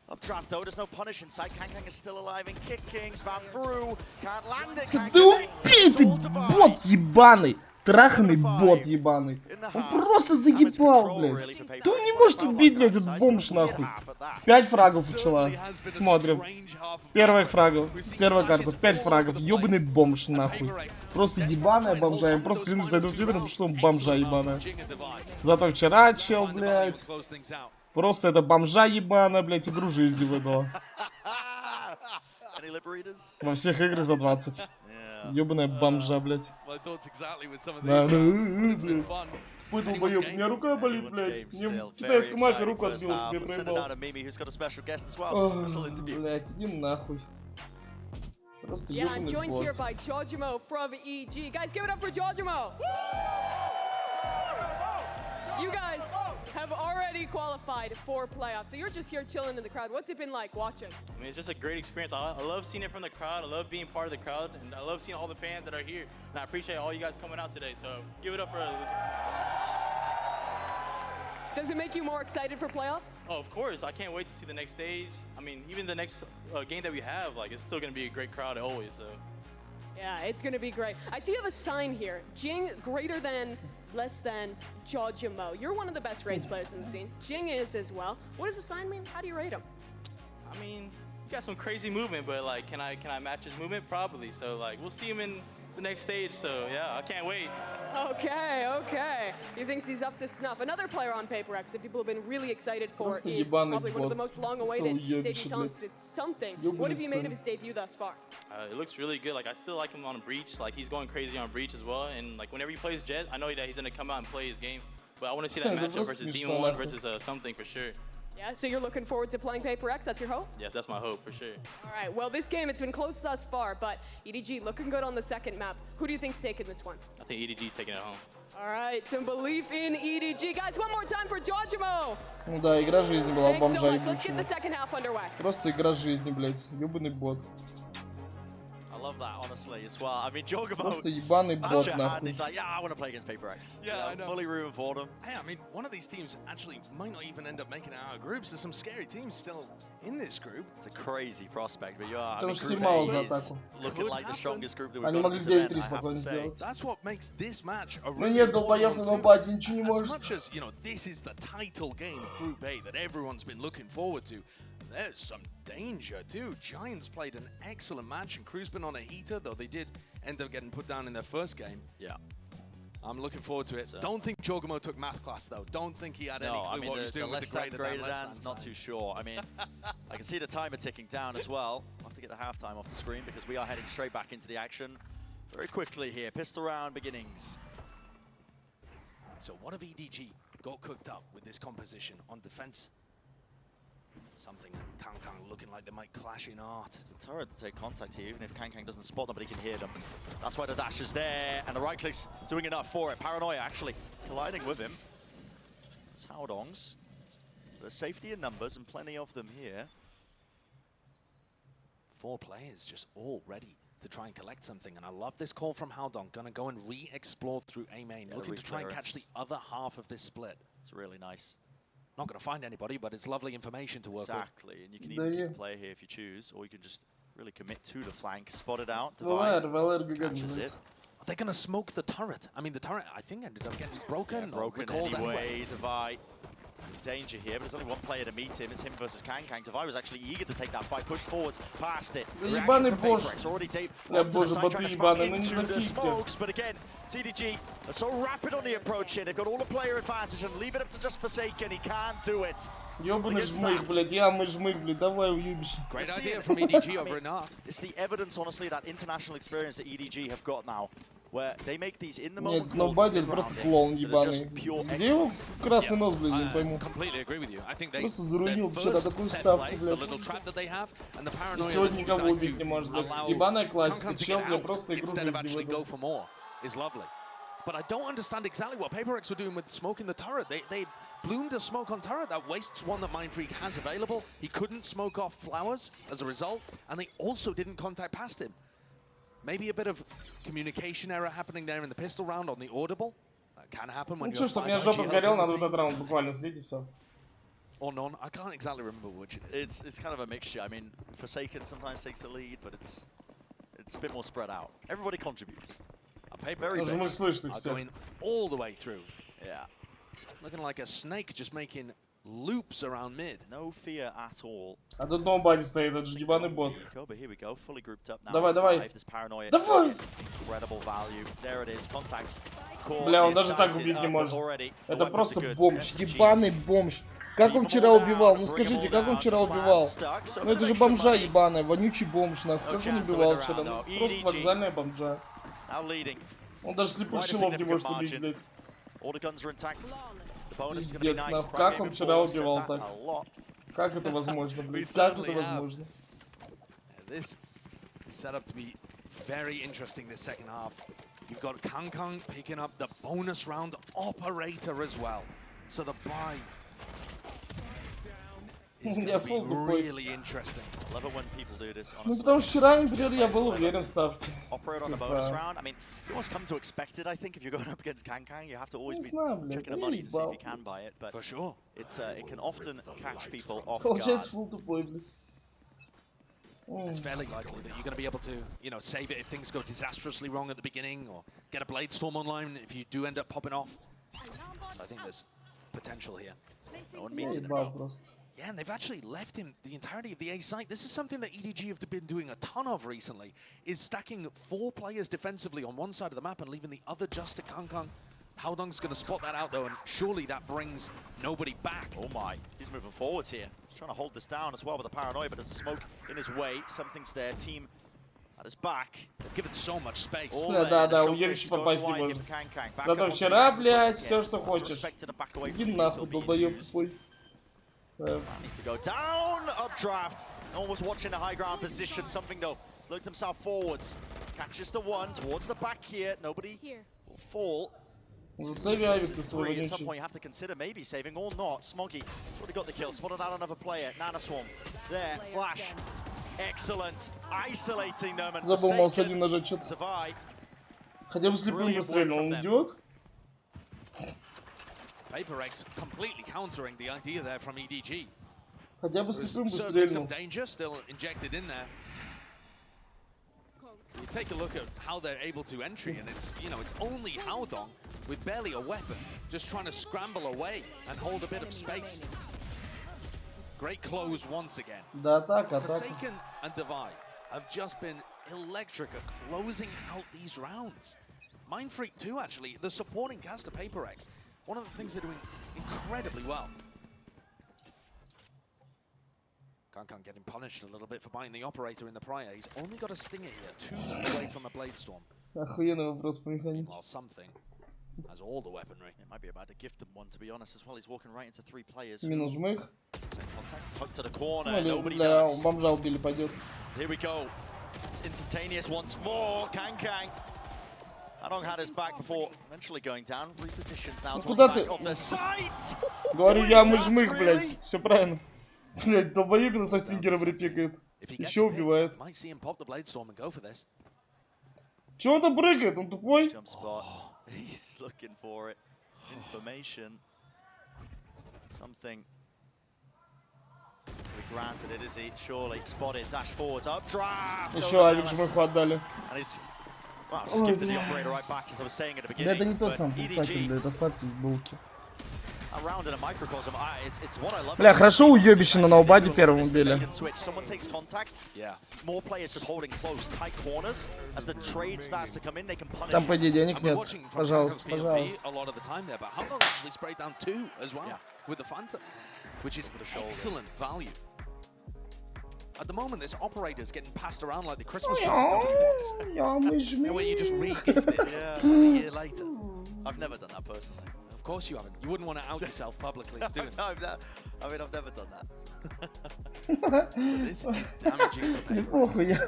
Updraft though, there's no punish inside. Kankang is still alive and kicking. Spam through. Can't land it. Да убей ты, бот ебаный! Траханный бот ебаный. Он просто заебал, блядь. Да он не может убить, блядь, этот бомж нахуй. 5 фрагов у чела. Смотрим. Первых фрагов. Первая карта. 5 фрагов. Ёбаный бомж нахуй. Просто ебаная бомжа. Я просто клянусь, зайду в твиттер, потому что он бомжа ебаная. Зато вчера чел, блядь. Просто это бомжа ебаная, блядь, игру жизни выдала. Во всех играх за 20. Ёбаная бомжа, блядь. Да, блядь. Ой, долбоёб, у меня рука болит, блядь. Мне китайская мафия руку отбила, себе проебал. Блядь, иди нахуй. Просто Yeah, I'm ёбаный joined here бот. by Jojimo from EG. Guys, give it up for Jojimo! You guys have already qualified for playoffs, so you're just here chilling in the crowd. What's it been like watching? I mean, it's just a great experience. I love seeing it from the crowd. I love being part of the crowd, and I love seeing all the fans that are here. And I appreciate all you guys coming out today. So give it up for. Does it make you more excited for playoffs? Oh, of course. I can't wait to see the next stage. I mean, even the next game that we have, like, it's still going to be a great crowd always. So. Yeah, it's going to be great. I see you have a sign here. Jing greater than, less than, Jojimo. You're one of the best race players in the scene. Jing is as well. What does the sign mean? How do you rate him? I mean, you got some crazy movement, but like, can I match his movement? Probably. So like, we'll see him in the next stage. So yeah, I can't wait. Okay. He thinks he's up to snuff. Another player on Paper X that people have been really excited for Просто is ебаный probably one of the бот. most long-awaited Просто уебище, debutants. блядь. It's something. Ёбаный What have you made сын. of his debut thus far? It looks really good. Like, I still like him on breach. Like, he's going crazy on breach as well. And like, whenever he plays Jet, I know that he's gonna come out and play his game. But I want to see that Это matchup просто versus смешно, Demon One нахуй. versus something for sure. Yeah, so you're looking forward to playing Paper X? That's your hope? Yes, that's my hope for sure. All right, well, this game, it's been close thus far, but EDG looking good on the second map. Who do you think's taking this one? I think EDG's taking it home. All right, some belief in EDG. Guys, one more time for Jojimo. Ну да, игра жизни была у Thanks so бомжа much. Let's get the ебучего. second half underway. Просто игра жизни, блядь. Ёбаный бот. I love that, honestly, as well. I mean, Jogamo, Просто ебаный that's бот, your hand. нахуй. He's like, yeah, I want to play against Paper X. Yeah, I know. Fully rooting for them. Hey, I mean, one of these teams actually might not even end up making it out of groups. There's some scary teams still in this group. It's a crazy prospect, but you are. I Потому mean, что Group снимал A за is атаку. looking like the strongest group that we've Они got in могли this 9-3 event, I have спокойно to say. сделать. That's what makes this match a Ну really нет, important долбоёб one, на too. бате ничего не As может. much as, you know, this is the title game of Group A that everyone's been looking forward to, there's some danger too. Giants played an excellent match and Crew's been on a heater, though they did end up getting put down in their first game. Yeah. I'm looking forward to it. So- Don't think Jogamo took math class though. Don't think he had any No, clue I mean, what he was the doing with less the than greater than, less dan's than not sign. too sure. I mean, I can see the timer ticking down as well. I'll have to get the halftime off the screen because we are heading straight back into the action very quickly here. Pistol round beginnings. So what have EDG got cooked up with this composition on defense? Something Kankang looking like they might clash in art. It's a turret to take contact here, even if Kankang doesn't spot them, but he can hear them. That's why the dash is there, and the right click's doing enough for it. Paranoia actually colliding with him. It's Haodong's. There's safety in numbers and plenty of them here. 4 players just all ready to try and collect something, and I love this call from Haodong. Gonna go and re-explore through A main, Yeah, looking to try and catch the other half of this split. It's really nice. Not gonna find anybody, but it's lovely information to work Exactly, and you can Да either я- keep play here if you choose, or you can just really commit to the flank. Spot it out, ВЛР, divide, ВЛР ГГ catches it. называется. with. Are they gonna smoke the turret? I mean, the turret, I think, ended up getting broken. Yeah, or broken recalled anyway, divide. danger here, but there's only one player to meet him. It's him versus Kang. Devi was actually eager to take that fight, pushed forwards, past it. Ебаный бош. Already deep Я onto the боже, side, боты trying to ебаные, spam ну не into the зафигте. smokes, but again, TDG are so rapid on the approach here. They've got all the player advantage and leave it up to just Forsaken. He can't do it. Ёбаный жмых, блядь, я мы жмых, блядь, давай уебище. Great idea from EDG over in Art. It's the evidence, honestly, that international experience that EDG have got now, where they make these in the moment Нет, но Бади просто клоун ебаный. Где его красный нос, блядь, не пойму. Completely agree with you. I think they Просто зарулил вчера такую ставку, блядь. И сегодня никого убить не может, блядь. Ебаная классика, чел, блядь, просто игру жизни выдал. But I don't understand exactly what PaperX were doing with smoking the turret. They bloomed a smoke on turret that wastes one that Mindfreak has available. He couldn't smoke off flowers as a result, and they also didn't contact past him. Maybe a bit of communication error happening there in the pistol round on the audible. That can happen when Ну you're что, чтобы у меня жопа сгорела, надо этот раунд буквально слить и все. Or none. I can't exactly remember which. It's kind of a mixture. I mean, Forsaken sometimes takes the lead, but it's a bit more spread out. Everybody contributes. Very Жмых слышит их are все. going all the way through. Yeah. Looking like a snake just making loops around mid. No fear at all. А тут дом Бади стоит, это же ебаный бот. But here we go, fully grouped up now. Давай, давай. There's paranoia. Давай! Incredible value. There it is. Contacts. Бля, он даже так убить не может. Это просто бомж, ебаный бомж. Как он вчера убивал? Ну скажите, как он вчера убивал? Ну это же бомжа ебаная, вонючий бомж, нахуй. Как он убивал вчера? Ну, просто вокзальная бомжа. Он даже слепых щелов не может убить, блядь. Пиздец, нахуй. Как он вчера убивал так? Как это возможно, блядь? Как это возможно? This is set up to be very interesting this second half. You've got Kang picking up the bonus round operator as well. So the buy is going to be really interesting. I love it when people do this, Ну honestly. потому что вчера, например, я был уверен в ставке. Operate on the bonus round. I mean, you almost come to expect it. I think if you're going up against Kang, you have to always be checking the money to see if you can buy it. But for sure, it can often catch people off guard. Получается фул тупой, блядь. It's fairly likely that you're going to be able to, you know, save it if things go disastrously wrong at the beginning, or get a Blade Storm online if you do end up popping off. I think there's potential here. No one means it. Yeah, and they've actually left him the entirety of the A site. This is something that EDG have been doing a ton of recently, is stacking 4 players defensively on one side of the map and leaving the other just to Kang. Howdong's going to spot that out, though, and surely that brings nobody back. Oh my, he's moving forwards here. He's trying to hold this down as well with the paranoia, but there's a smoke in his way. Something's there. Team at his back. They've given so much space. Да, уедешь попасть не можешь. Зато вчера, блядь, все, что хочешь. Иди нахуй, долбоёб тупой. Needs to go down, updraft. No one was watching a high ground position. Something though, looked himself forwards. Catches the one towards the back here. Nobody will fall. At some point you have to consider maybe saving or not. Smoggy already got the kill, spotted out another player. Nana Swarm there, flash. Excellent, isolating them and забыл маус один нажать что-то. Хотя бы слепым выстрелил, он идет? PaperX completely countering the idea there from EDG. Хотя бы слепым Certainly some выстрелил. danger still injected in there. You take a look at how they're able to entry, and it's, you know, it's only Howdong with barely a weapon, just trying to scramble away and hold a bit of space. Great close once again. Да, атака. Forsaken and Devi have just been electric at closing out these rounds. Mindfreak too, actually, the supporting cast of PaperX. One of the things they're doing incredibly well. Kang getting punished a little bit for buying the operator in the prior. He's only got a stinger here, 2 away from a Blade Storm. Охуенный вопрос по механике. Meanwhile, something has all the weaponry. It might be about to gift them one, to be honest, as well. He's walking right into 3 players. Минус жмых. Hook to the corner. Ну, Nobody бля, does. бомжа убили, пойдет. Here we go. It's instantaneous once more. Kang. Howdong had his back before eventually going down. Repositions now towards the back of the site. Говорю я, мы жмых, блядь. Все правильно. Блядь, долбоебина со стингером репикает. Еще убивает. Че он там прыгает? Он тупой? He's looking for it. Information. Something. Granted it, is he? Surely spotted. Dash forwards. Updraft. Еще авик жмыху отдали. And he's just gifted the operator right back, as I was saying at the beginning. Да это не тот сам Forsaken, блядь, оставьте булки. around in a microcosm. It's what I love. Бля, хорошо уебищно на убаде первым убили. Someone takes contact. Yeah. More players just holding close, tight corners. As the trade starts to come in, they can punish. Там поди денег нет. Пожалуйста, A пожалуйста. lot of the time there, but Hamdong actually sprayed down 2 as well with the Phantom, which is excellent value. At the moment, this operator's getting passed around like the Christmas present. Where you just re-gift it a year later. I've never done that personally. Of course you haven't. You wouldn't want to out yourself publicly as doing that. I mean, I've never done that. This is damaging for paper. Похуй, я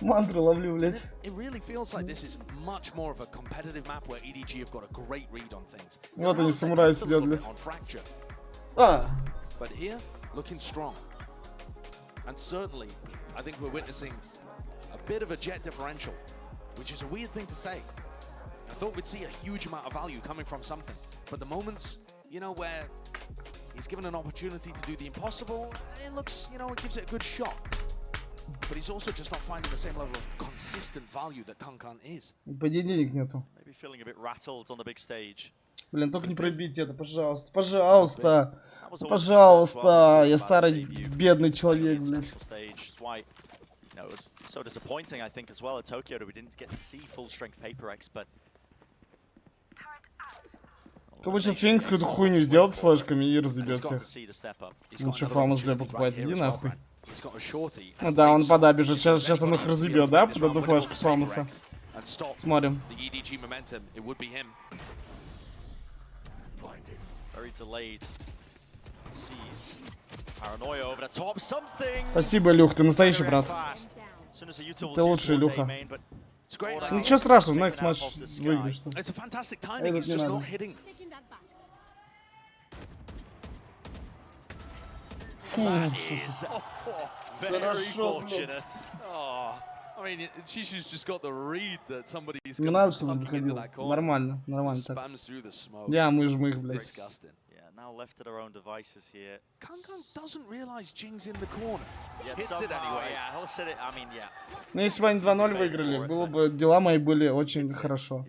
мантру ловлю, блядь. It really feels like this is much more of a competitive map where EDG have got a great read on things. Вот они, самураи сидят, блядь. On fracture. А, But here, looking strong. And certainly, I think we're witnessing a bit of a jet differential, which is a weird thing to say. I thought we'd see a huge amount of value coming from something, but the moments, you know, where he's given an opportunity to do the impossible, it looks, you know, it gives it a good shot. But he's also just not finding the same level of consistent value that Kankan is. поди денег нету. Maybe feeling a bit rattled on the big stage. Блин, только не пробейте это, пожалуйста, пожалуйста, пожалуйста, я старый бедный человек, блин. It was so disappointing, I think, as well at Tokyo that we didn't get to see full strength PaperX, but Как бы сейчас Феникс какую-то хуйню сделает с флешками и разъебется. Ну что, Фамус, бля, покупает, иди нахуй. Ну да, он пода бежит, сейчас он их разъебет, да, под одну флешку с Фамуса. Смотрим. Спасибо, Илюх, ты настоящий брат. Ты лучший, Илюха. Ничего страшного, next матч выиграешь. Этот не надо. Хорошо, блядь. Не надо, чтобы он выходил. Нормально, нормально так. Я мы их, блядь. Now left to their own devices here. Kankan doesn't realize Jing's in the corner. Hits it anyway. Yeah, he'll sit it. I mean, yeah. Ну, если бы они 2-0 выиграли, было бы, дела мои были очень хорошо.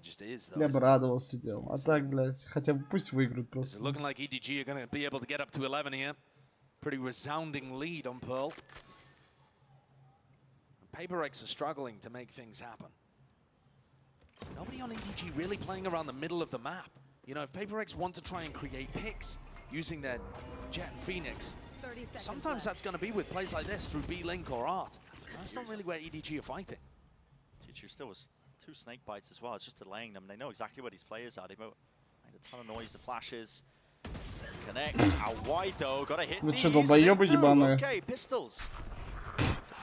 Я бы радовался, сидел. А так, блядь, хотя бы пусть выиграют просто. Looking like EDG are going to be able to get up to 11 here. Pretty resounding lead on Pearl. PaperX are struggling to make things happen. Nobody on EDG really playing around the middle of the map. You know, if PaperX want to try and create picks using their Jet and Phoenix, sometimes that's going to be with plays like this through B-Link or Art. That's not really where EDG are fighting. Chichu still was 2 snake bites as well. It's just delaying them. They know exactly where these players are. They made a ton of noise, the flashes. Connect. Out wide though. Got to hit Вы these. что, долбоёбы ебаные? Okay, pistols.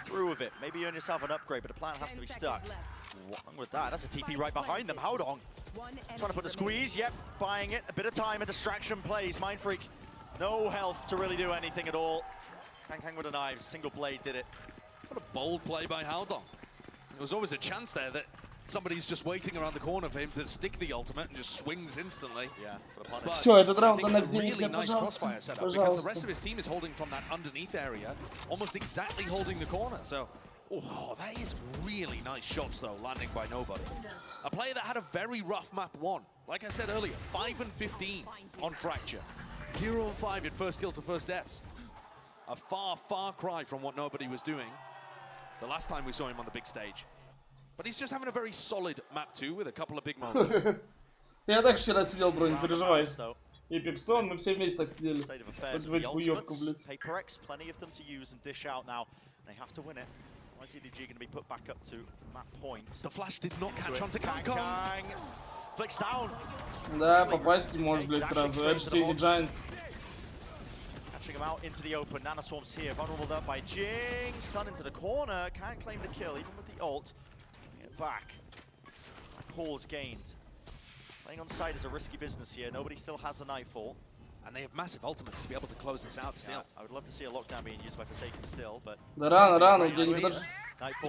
Through with it. Maybe you earn yourself an upgrade, but the plan has to be stuck. What's wrong with that? That's a TP right behind them. How long? Trying to put the squeeze. Yep, buying it. A bit of time. A distraction plays. Mind Freak. No health to really do anything at all. Kang with the knives. Single blade did it. What a bold play by Haldong. There was always a chance there that somebody's just waiting around the corner for him to stick the ultimate and just swings instantly. Yeah. Все, этот раунд на next really денег, nice crossfire setup because the пожалуйста. rest of his team is holding from that underneath area, almost exactly holding the corner. So, oh, that is really nice shots though, landing by nobody. A player that had a very rough map 1. Like I said earlier, 5 and 15 on Fracture. 0 and 5 in first kill to first deaths. A far cry from what nobody was doing the last time we saw him on the big stage. But he's just having a very solid map 2 with a couple of big moments. Я так вчера сидел, бро, не переживай. И Пипсон, мы все вместе так сидели. Хоть в хуёвку, блядь. PaperX, plenty of them to use and dish out now. They have to win it. Why is EDG going to be put back up to map point? The flash did not catch on to Kang. Flicks down. Да, попасть не можешь, блядь, сразу. HC Giants. Catching him out into the open. Nanoswarm's here, vulnerable up by Jing. Stun into the corner. Can't claim the kill, even with the ult. Get back. Call's gained. Playing on side is a risky business here. Nobody still has the Nightfall. And they have massive ultimates to be able to close this out still. Yeah, I would love to see a lockdown being used by Forsaken still, but... Да рано, где не подошли.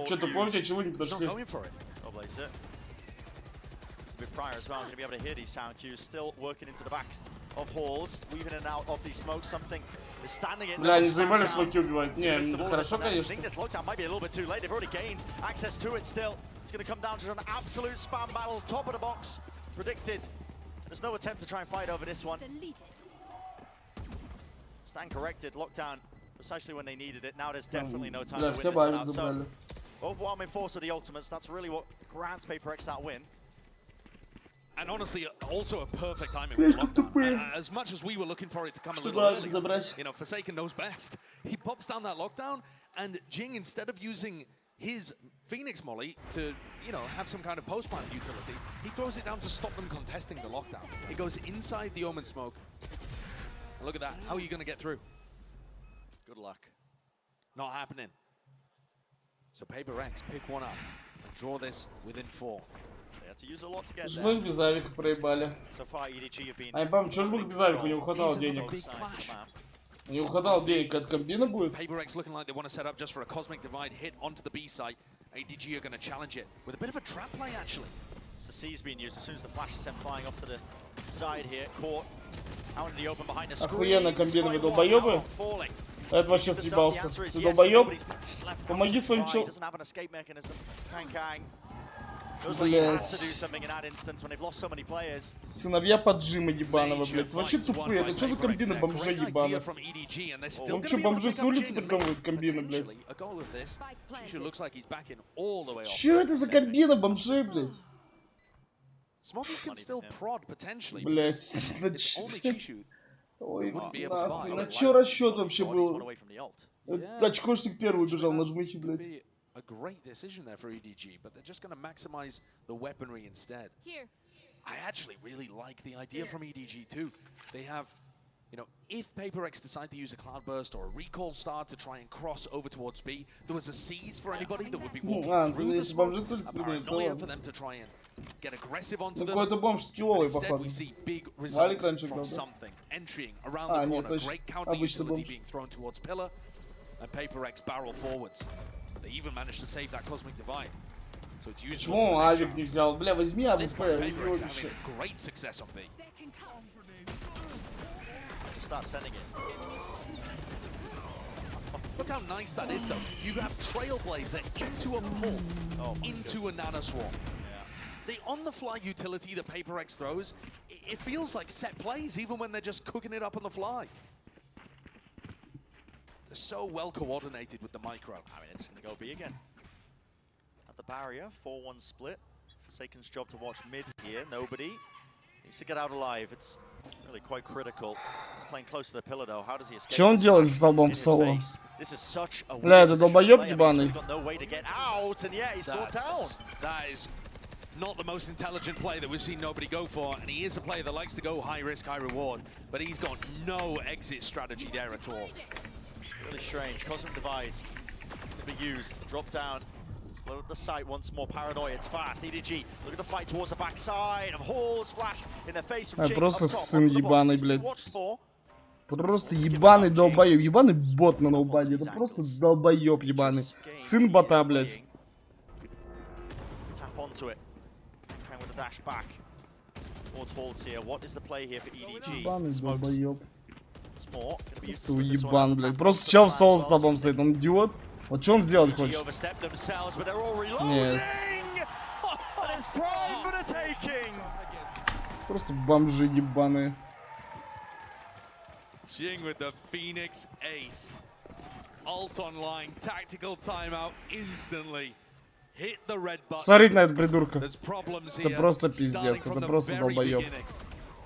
Что, тупой, где чего не подошли? Oh, blaze it. A bit prior as well, going to be able to hear these sound cues. Still working into the back of halls, weaving in and out of these smokes. Something is standing in. Бля, они заебали смоки убивать. Не, хорошо, I конечно. think this lockdown might be a little bit too late. They've already gained access to it still. It's going to come down to an absolute spam battle. Top of the box. Predicted. There's no attempt to try and fight over this one. Stand corrected, lockdown precisely when they needed it. Now there's definitely no time Бля, to все win this one баек out. So, забрали. overwhelming force of the ultimates, that's really what grants PaperX that win. And honestly, also a perfect timing with Слишком lockdown. тупые. As much as we were looking for it to come a Что little баек early, забрать? you know, Forsaken knows best. He pops down that lockdown, and Jing, instead of using his Phoenix Molly to, you know, have some kind of post-plant utility, he throws it down to stop them contesting the lockdown. It goes inside the Omen smoke. And look at that. How are you going to get through? Good luck. Not happening. So PaperX pick one up and draw this within 4. They had to use a lot to get there. Жмых без авика проебали. So far, EDG have been... А я помню, что жмых без авика, у него хватало Here's денег. another big clash. У него хватало денег, как комбина будет. PaperX looking like they want to set up just for a Cosmic Divide hit onto the B site. ADG are going to challenge it with a bit of a trap play, actually. So C's being used as soon as the flash is sent flying off to the side here. Caught out in the open behind the screen. Охуенно комбина, вы долбоёбы. Это вообще съебался. Ты долбоёб? Помоги своим чел... Сыновья поджима ебаного, блядь. Вообще тупые. Это что за комбина бомжей ебаных? Он что, бомжи с улицы придумывают комбины, блядь? Чё это за комбина бомжей, блядь? Блядь, ой, нахуй, на чё расчет вообще был? Очкошник первый убежал на жмыхи, блядь. A great decision there for EDG, but they're just going to maximize the weaponry instead. I actually really like the idea from EDG too. They have, you know, if PaperX decide to use a Cloudburst or a Recall Star to try and cross over towards B, there was a seize for anybody that would be walking through the smoke, a paranoia for them to try and get aggressive onto them. Instead, we see big results from something entering around the corner. Great counter utility being thrown towards Pillar, and PaperX barrel forwards. They even managed to save that Cosmic Divide. So it's useful. Почему авик не взял? Бля, возьми АВП, uёбище. Great success on B. Start sending it. Look how nice that is, though. You have Trailblazer into a pull, into a Nano Swarm. The on-the-fly utility that PaperX throws, it feels like set plays, even when they're just cooking it up on the fly. They're so well coordinated with the micro. I mean, it's going to go B again. At the barrier, 4-1 split. Forsaken's job to watch mid here. Nobody needs to get out alive. It's really quite critical. He's playing close to the pillar though. How does he escape? Что он делает с столбом соло? This is such a Бля, это долбоёб ебаный. got no way to get out, and yeah, he's brought down. That is not the most intelligent play that we've seen nobody go for, and he is a player that likes to go high risk, high reward, but he's got no exit strategy there at all. Really strange. Cosmic Divide to be used. Drop down. Split up the site once more. Paranoia. It's fast. EDG. Look at the fight towards the backside of Hall's flash in the face from Jing. Просто сын ебаный, блядь. Просто ебаный долбоёб. Ебаный бот на ноубаде. Это просто долбоёб ебаный. Сын бота, блядь. Tap onto it. Can with the dash back. Towards Hall's here. What is the play here for EDG? Ебаный долбоёб. Просто уебан, блядь. Просто чел в соло с тобой стоит, он идиот. Вот что он сделать хочет? Нет. Просто бомжи ебаные. Jing with the Phoenix Ace. Ult online, tactical timeout instantly. Hit the red button. Смотрите на этого придурка. There's problems Это here, просто пиздец, starting это from the просто very долбоёб. beginning,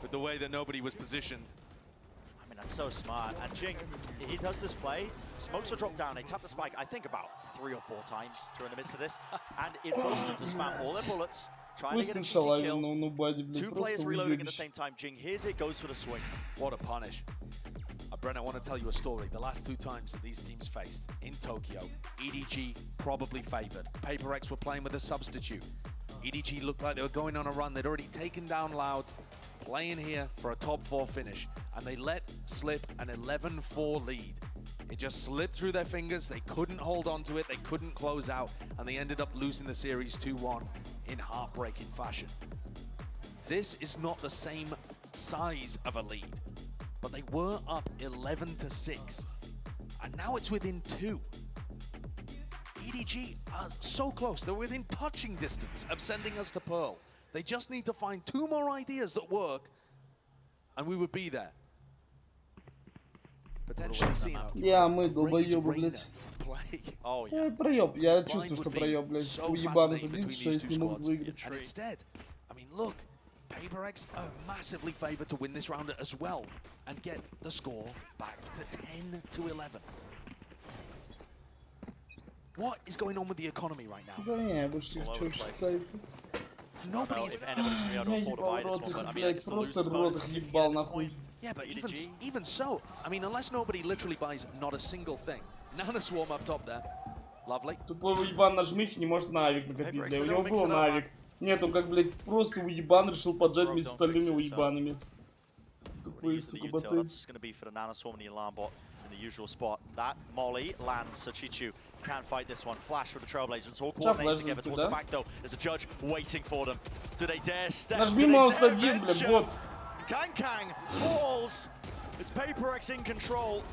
with the way that nobody was positioned. That's so smart. And Jing, he does this play. Smokes a drop down. They tap the spike, I think, about 3 or 4 times during the midst of this. And it forces them to spam all their bullets. Trying to get a cheeky kill. 2 players reloading at the same time. Jing hears it, goes for the swing. What a punish. Brent, I want to tell you a story. The last 2 times that these teams faced in Tokyo, EDG probably favored. PaperX were playing with a substitute. EDG looked like they were going on a run. They'd already taken down Loud, playing here for a top 4 finish, and they let slip an 11-4 lead. It just slipped through their fingers. They couldn't hold on to it. They couldn't close out, and they ended up losing the series 2-1 in heartbreaking fashion. This is not the same size of a lead, but they were up 11-6, and now it's within 2. EDG are so close. They're within touching distance of sending us to Pearl. They just need to find 2 more ideas that work, and we would be there. Potentially seeing Я мы Raise долбоёбы, Reyna блядь. play. Oh, yeah. Проеб, я Blind чувствую, would что be проеб, блядь. so Уебаны fascinating за between these 36 two не могут squads. выиграть. And instead, I mean, look, PaperX are massively favored to win this round as well and get the score back to 10-11. What is going on with the economy right now? Да не, больше All over чё the вообще place. ставить. Know Nobody's. if anybody's going to be Я able to afford to ебал buy this рот one, but I их, mean, I блядь, guess the просто losers bonus рот их is kicking ебал at this нахуй. point. Yeah, but EDG. even so, I mean, unless nobody literally buys not a single thing. Nana Swarm up top there. Lovely. Тупой уебан на жмихе не может на авик накопить, бля. У него Mix было it на up, авик. Нет, он как, блядь, просто уебан решил поджать Bro, вместе с don't fix остальными it, so. уебанами. Really Тупые, easy сука, util. боты. That's just going to be for the Nanoswarm and the alarm bot. It's in the usual spot. That molly lands, so Chichu can fight this one. Flash for the Trailblazers. It's all coordinated together towards the back though. There's a judge waiting for them. Do they dare step? Нажми маус один, бля, бот. Kang falls. It's PaperX in control.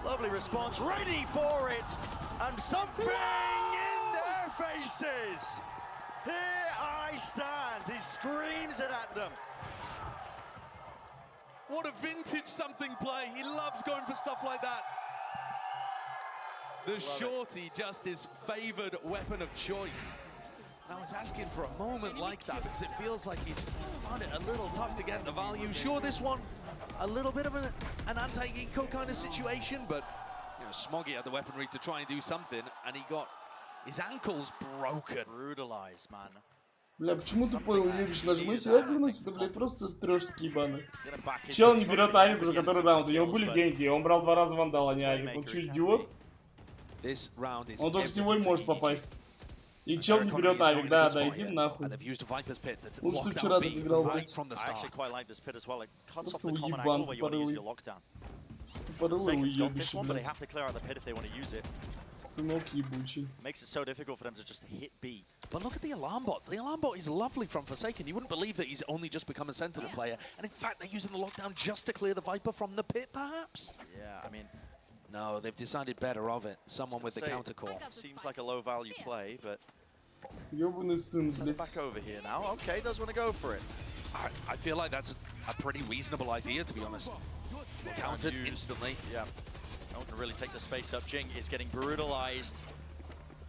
Lovely response. Ready for it. And something in their faces. Here I stand. He screams it at them. What a vintage something play. He loves going for stuff like that. The shorty just his favored weapon of choice. I was asking for a moment like that because it feels like he's found it a little tough to get the value. Sure, this one, a little bit of an anti-eco kind of situation, but you know, Smoggy had the weaponry to try and do something, and he got his ankles broken. Brutalized, man. Бля, почему тупой увидишь нажмите? Я вернусь, это, блядь, просто трешки ебаные. Чел не берет авик уже, который даун. У него были деньги, он брал 2 раза вандал, а не авик. Он что, идиот? Он только с него и может попасть. И чел не берет авик, да, иди нахуй. Лучше ты вчера так играл, блядь. Просто уебан, тупорылый. Тупорылый уебище, блядь. Сынок ебучий. Makes it so difficult for them to just hit B. But look at the alarm bot. The alarm bot is lovely from Forsaken. You wouldn't believe that he's only just become a Sentinel player. And in fact, they're using the lockdown just to clear the Viper from the pit, perhaps? Yeah, I mean... No, they've decided better of it. Someone with the counter core. Seems like a low value play, but... Ёбаный сын, блядь. Back over here now. Okay, does want to go for it. I feel like that's a pretty reasonable idea, to be honest. Countered instantly. Yeah. Don't want to really take the space up. Jing is getting brutalized.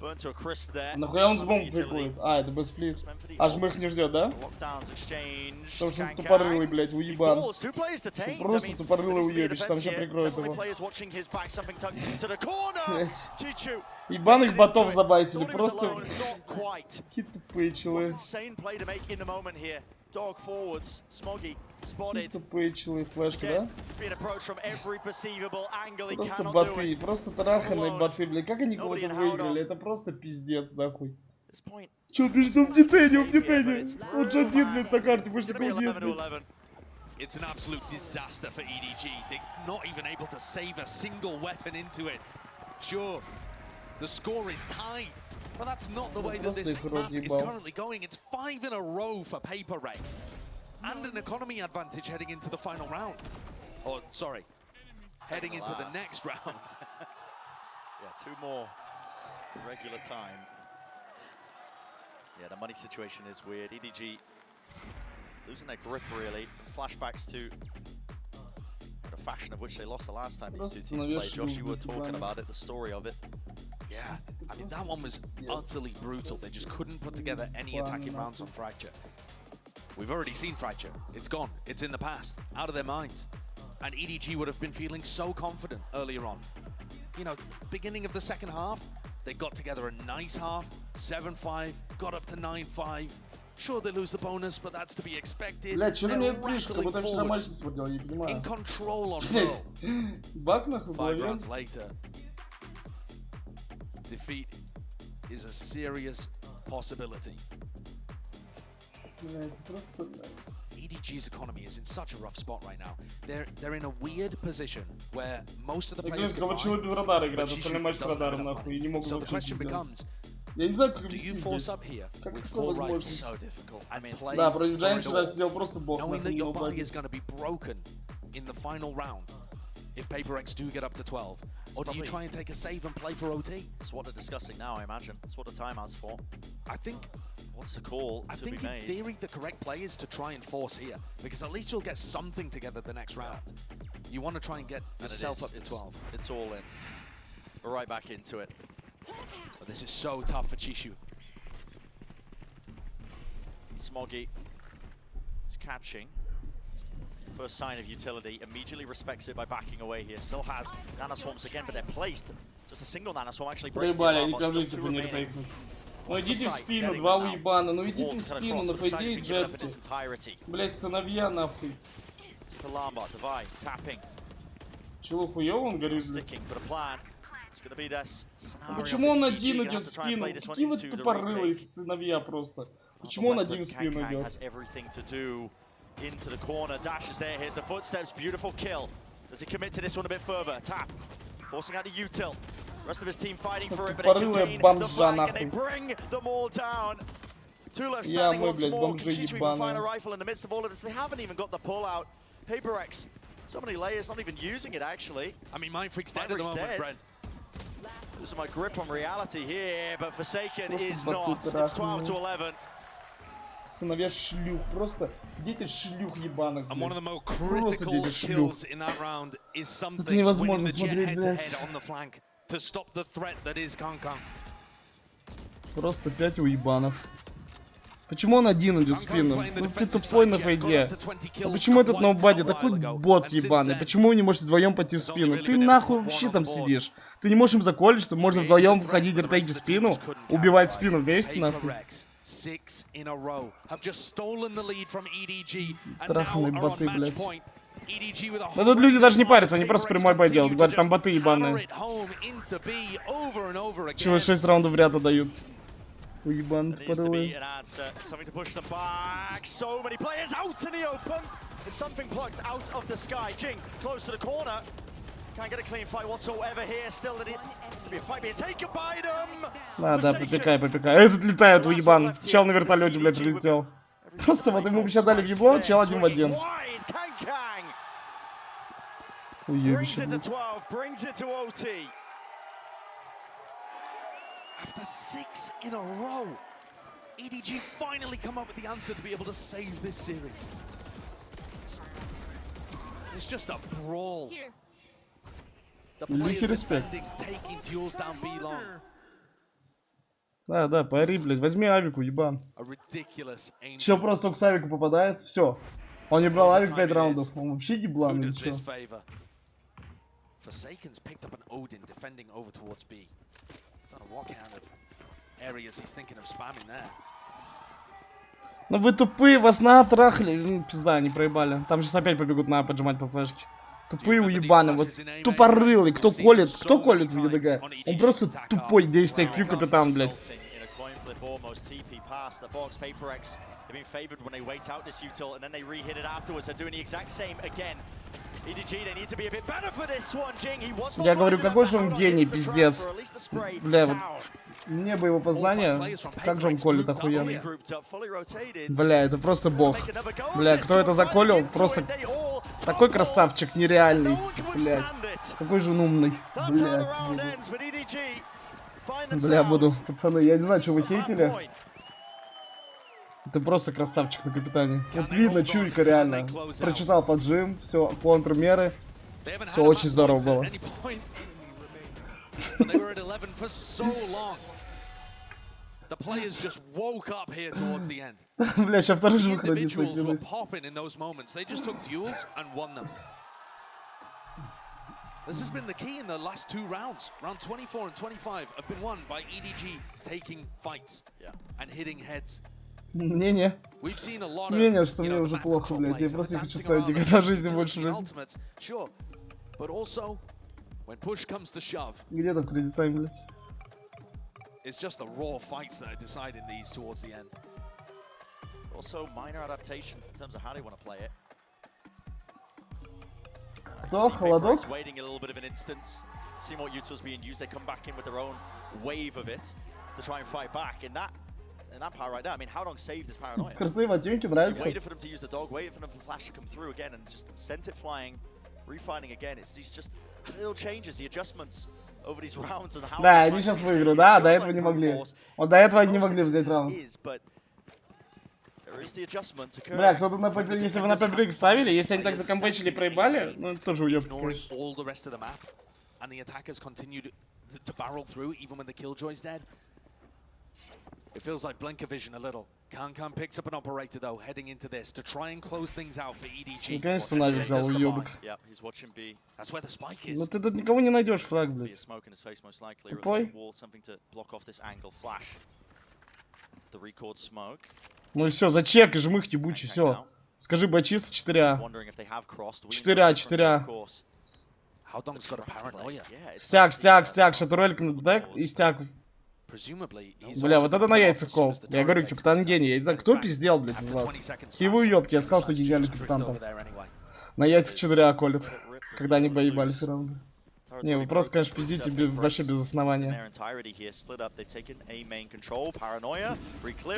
Burnt to a crisp there. Нахуя он с бомб фейкует? А, это бесплит. А жмых не ждет, да? Потому что он тупорылый, блядь, уебан. Просто тупорылый уебище, там сейчас прикроет его. Блядь. Ебаных ботов забайтили, просто какие тупые челы. Какие тупые челы, флешка, да? Просто боты, просто траханные боты, блядь. Как они кого-то выиграли? Это просто пиздец, нахуй. Чё, блядь, он в детене, Он же один, блядь, на карте, больше никого нет, блядь. It's an absolute disaster for EDG. They're not even able to save a single weapon into it. Sure, the score is tied, but that's not the way that this map is currently going. It's 5 in a row for PaperX, and an economy advantage heading into the final round. Or, sorry, heading into the next round. Yeah, 2 more regular time. Yeah, the money situation is weird. EDG losing their grip, really. Flashbacks to the fashion of which they lost the last time these two teams played. Josh, you were talking about it, the story of it. Yeah, I mean, that one was utterly brutal. They just couldn't put together any attacking rounds on Fracture. We've already seen Fracture. It's gone. It's in the past. Out of their minds. And EDG would have been feeling so confident earlier on. You know, beginning of the second half, they got together a nice half. 7-5, got up to 9-5. Sure, they lose the bonus, but that's to be expected. Блядь, что ты мне пишешь, как будто там вчера мальчик смотрел, я не понимаю. In control on Блядь, баг нахуй в 5 голове. rounds later, defeat is a serious possibility. Блядь, просто... EDG's economy is in such a rough spot right now. They're in a weird position where most of the players get by, без радара играют, остальные матчи с радаром нахуй, и не могут so the question becomes, я не знаю, как do you вести, force up here как with это 4 возможно? rifles? So difficult. I mean, Да, против Giant вчера сидел просто бог. Knowing that your buy is going to be broken in the final round if PaperX do get up to 12, or do you try and take a save and play for OT? It's what they're discussing now, I imagine. It's what the timeout's for. I think... What's the call I to be think made? in theory the correct play is to try and force here, because at least you'll get something together the next round. You want to try and get yourself up to 12. It's all in. We're right back into it. But this is so tough for Chishu. Smoggy is catching. First sign of utility, immediately respects it by backing away here. Still has nanoswarms again, but they're placed. Just a single nanoswarm actually breaks the Проебали, alarm они bot. прям Still жизнь two типа не remaining. репейкнут. Ну идите в спину, два уебана, ну идите в спину, ну по идее джетки. Блять, сыновья нахуй. Alarm bot, Divide, tapping. Чего хуёво он горит, блядь? Sticking for the plan. It's gonna be this scenario. Почему он for один EDG. идет в Gonna have to try and спину? play this one Какие вы into the тупорылые retake. сыновья просто. Почему он один в спину Kang идет? has everything to do into the corner. Dash is there. Here's the footsteps. Beautiful kill. Does he commit to this one a bit further? Tap. Forcing out the util. Rest of his team fighting for it, but they contain the flank and they bring them all down. Two left standing once more. Can Chichu even find a rifle in the midst of all of this? They haven't even got the pull out. Paper X. So many layers, not even using it actually. I mean, Mindfreak's dead at the moment, Brent. Losing my grip on reality here, but Forsaken is not. It's 12 to 11. Сыновья шлюх, просто дети шлюх ебаных. And one of the most critical kills in that round is something невозможно winning the jet смотреть, head-to-head блядь. on the flank to stop the threat that is Kang. Просто 5 уебанов. Почему он один идет в спину? Ну ты тупой на фейде. А почему этот ноубади такой бот ебаный? Почему вы не можете вдвоем пойти в спину? Ты нахуй вообще там сидишь? Ты не можешь им заколить, что можно вдвоем входить, ртейки в спину, убивать спину вместе нахуй? 6 in a row have just stolen the lead from EDG and Траханные now are on боты, match блядь. point. EDG with a Да тут люди даже не парятся, они horrendous просто Paper прямой X бой делают. continue Говорят, to там just боты ебаные. hammer it home into B over and over again. Чего 6 раундов в ряд отдают? Уебан There needs to тупорылые. be an answer, something to push them back. So many players out in the open. It's something plucked out of the sky. Jing close to the corner. Can't get a clean fight whatsoever here. Still, it needs to be a fight being taken by them. Да, да, попекай, попекай. Этот летает, уебан. Чел на вертолете, блядь, прилетел. Просто вот ему бы сейчас дали в ебло, чел один в один. Уебище, блядь. Brings it to OT. After 6 in a row, EDG finally come up with the answer to be able to save this series. It's just a brawl. The players defending, taking duels down B long. Да, да, пари, блядь, возьми авику, ебан. A ridiculous aim. Чел просто только с авику попадает, все. Он не брал авик 5 раундов, он вообще еблан или что? Forsaken's picked up an Odin defending over towards B. Don't know what kind of areas he's thinking of spamming there. Ну вы тупые, вас натрахали. Ну, пизда, они проебали. Там сейчас опять побегут на поджимать по флешке. Тупые уебаны, вот тупорылый. Кто колет в ЕДГ? Он просто тупой 10 IQ капитан, блядь. Я говорю, какой же он гений, пиздец. Бля, вот мне бы его познание, как же он колет охуенно. Бля, это просто бог. Бля, кто это заколил, просто такой красавчик нереальный. Блядь, какой же он умный. Блядь, бля, буду, пацаны, я не знаю, что вы хейтили. Это просто красавчик на капитане. Вот видно, чуйка реально. Прочитал поджим, все, контрмеры. Все очень здорово было. Бля, сейчас второй звук родится. This has been the key in the last 2 rounds. Round 24 and 25 have been won by EDG taking fights and hitting heads. Не-не. Мнение, что мне уже плохо, блядь. Я просто не хочу ставить никогда в жизни больше жить. Где там кредитайм, блядь? It's just the raw fights that are deciding these towards the end. Also minor adaptations in terms of how they want to play it. Кто? Холодок? Waiting a little bit of an instance. Seeing what utils being used, they come back in with their own wave of it to try and fight back. And that power right there, I mean, how long saved this paranoia? Крутые ботинки, нравится. Waited for them to use the dog, waited for them for the flash to come through again, and just sent it flying, refining again. It's these just little changes, the adjustments over these rounds and how. Да, они сейчас выиграют, да, до этого не могли. Вот до этого они не могли взять раунд. Бля, кто-то на ПП, если вы на ПП ставили, если они так закомбачили и проебали, ну это тоже уёбки, конечно. And the attackers continued to barrel through even when the Killjoy's dead. It feels like Blinker Vision a little. Kankan picks up an operator though, heading into this to try and close things out for EDG. Наконец-то Навик взял уёбок. That's where the spike is. Ну ты тут никого не найдешь, фраг, блядь. Тупой. Ну и все, зачекай, жмых ебучий, все. Скажи бачист 4А. 4А, 4А. Стяг, шатурельк на дек и стяг. Бля, вот это на яйцах кол. Я говорю, капитан гений. Я не знаю, кто пиздел, блядь, из вас. Его уёбки, я сказал, что гениальный капитан там. На яйцах 4А колет. Когда они поебали все равно. Не, вы просто, конечно, пиздите вообще без основания.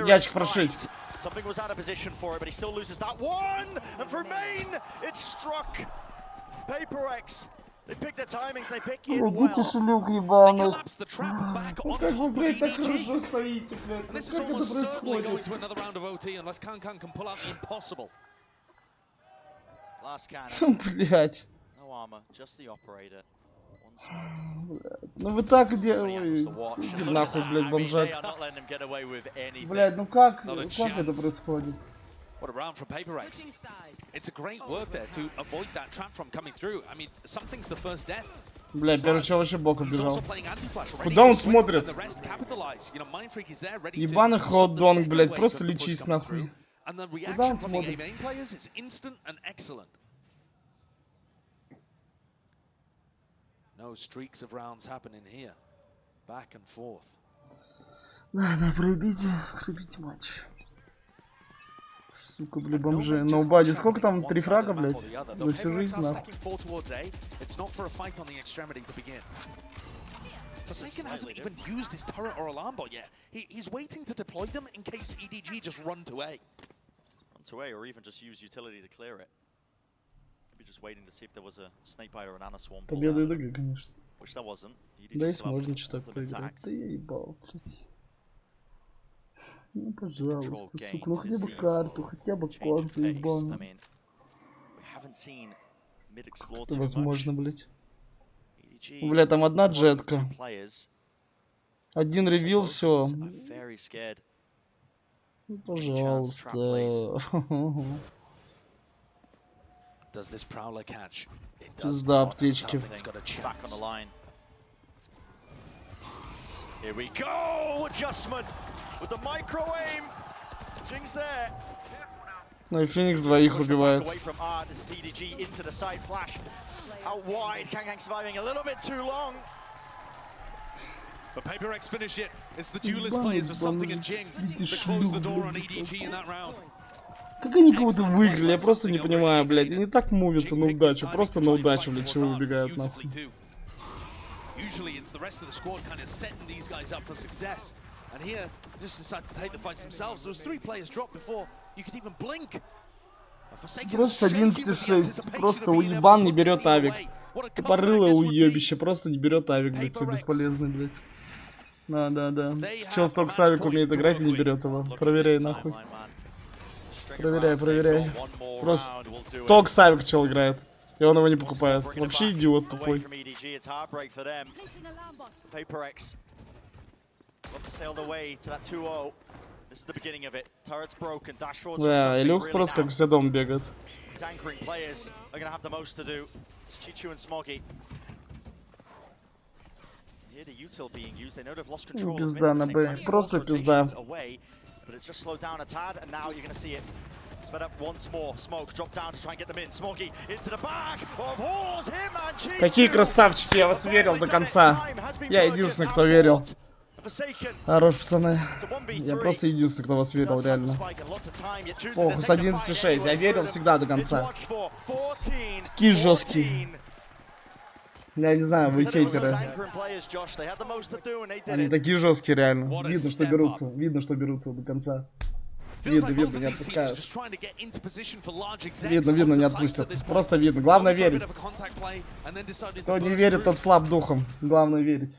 Ячик прошить. Идите, шлюх ебаный. Ну как вы, блядь, так хорошо стоите, блядь? Ну как это происходит? Блядь. Ну вы так делаете. Иди нахуй, блядь, бомжат. Блядь, ну как это происходит? What a round from PaperX. It's a great work there to avoid that trap from coming through. I mean, something's the first death. Бля, первый чел вообще боком бежал. Куда он смотрит? Ебаный ходдонг, блядь, просто лечись нахуй. Куда он смотрит? No streaks of rounds happening here. Back and forth. Да, пробейте матч. Сука, блядь, бомжи. Ноубади, сколько там? 3 фрага, блядь? За всю жизнь, нахуй. Forsaken hasn't even used his turret or alarm bot yet. He's waiting to deploy them in case EDG just run to A. Run to A or even just use utility to clear it. Maybe just waiting to see if there was a snake bite or an Anna swarm. Победа и ДГ, конечно. Which there wasn't. Да если можно что-то проиграть. Да я ебал, блядь. Ну, пожалуйста, сука, ну хотя бы карту, ебаный. Это возможно, блядь. Бля, там одна джетка. Один ревил, все. Ну, пожалуйста. Пизда, аптечки. Ну и Феникс двоих убивает. But PaperX finish it. It's the duelist players with something and Jing that close the door on EDG in that round. Как они кого-то выиграли, я просто не понимаю, блядь. Они так мувятся на удачу, просто на удачу, блядь, чего выбегают нахуй. Usually it's the rest of the squad kind of setting these guys up for success. And here, just decide to take the fights themselves. There was 3 players dropped before you could even blink. Просто 11-6. Просто уебан не берет авик. Тупорылое уебище, просто не берет авик, блядь, все бесполезный, блядь. Да. Чел столько с авик умеет играть и не берет его. Проверяй нахуй. Проверяй. Просто ток с авик чел играет. И он его не покупает. Вообще идиот тупой. Да, Илюх просто как за дом бегает. Пизда на Б. Просто пизда. Какие красавчики, я вас верил до конца. Я единственный, кто верил. Хорош, пацаны. Я просто единственный, кто вас верил, реально. Ох, с 11-6. Я верил всегда до конца. Такие жесткие. Я не знаю, вы хейтеры. Они такие жесткие, реально. Видно, что берутся до конца. Видно, не отпускают. Видно, не отпустят. Просто видно. Главное верить. Кто не верит, тот слаб духом. Главное верить.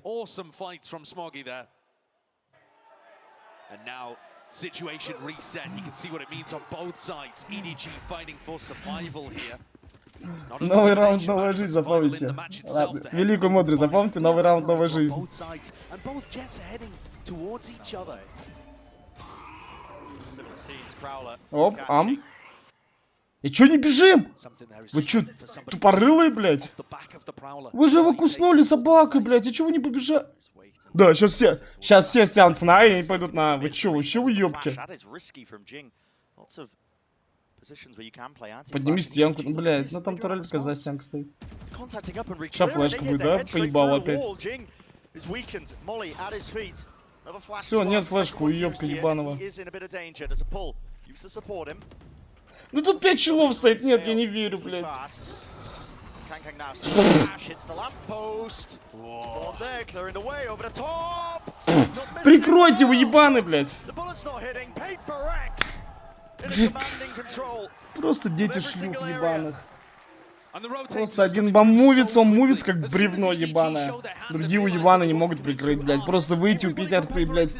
situation reset. You can see what it means on both sides. EDG fighting for survival here. Новый раунд, новая жизнь, запомните. Ладно, великую мудрость, запомните, новый раунд, новая жизнь. Оп, ам. И чё не бежим? Вы чё, тупорылые, блядь? Вы же его куснули собакой, блядь, и чё вы не побежали? Да, сейчас все стянутся на и пойдут на... Вы чё, вообще уёбки? Подними стенку, ну, блядь, ну там турелька за стенкой стоит. Сейчас флешка будет, да? Поебал опять. Все, нет флешку, уёбка ебаного. Ну тут 5 челов стоит, нет, я не верю, блядь. Прикройте его, ебаный, блядь. Просто дети шлюх ебаных. Просто один бам мувится, он мувится как бревно ебаное. Другие уебаны не могут прикрыть, блядь. Просто выйти, убить арты, блядь.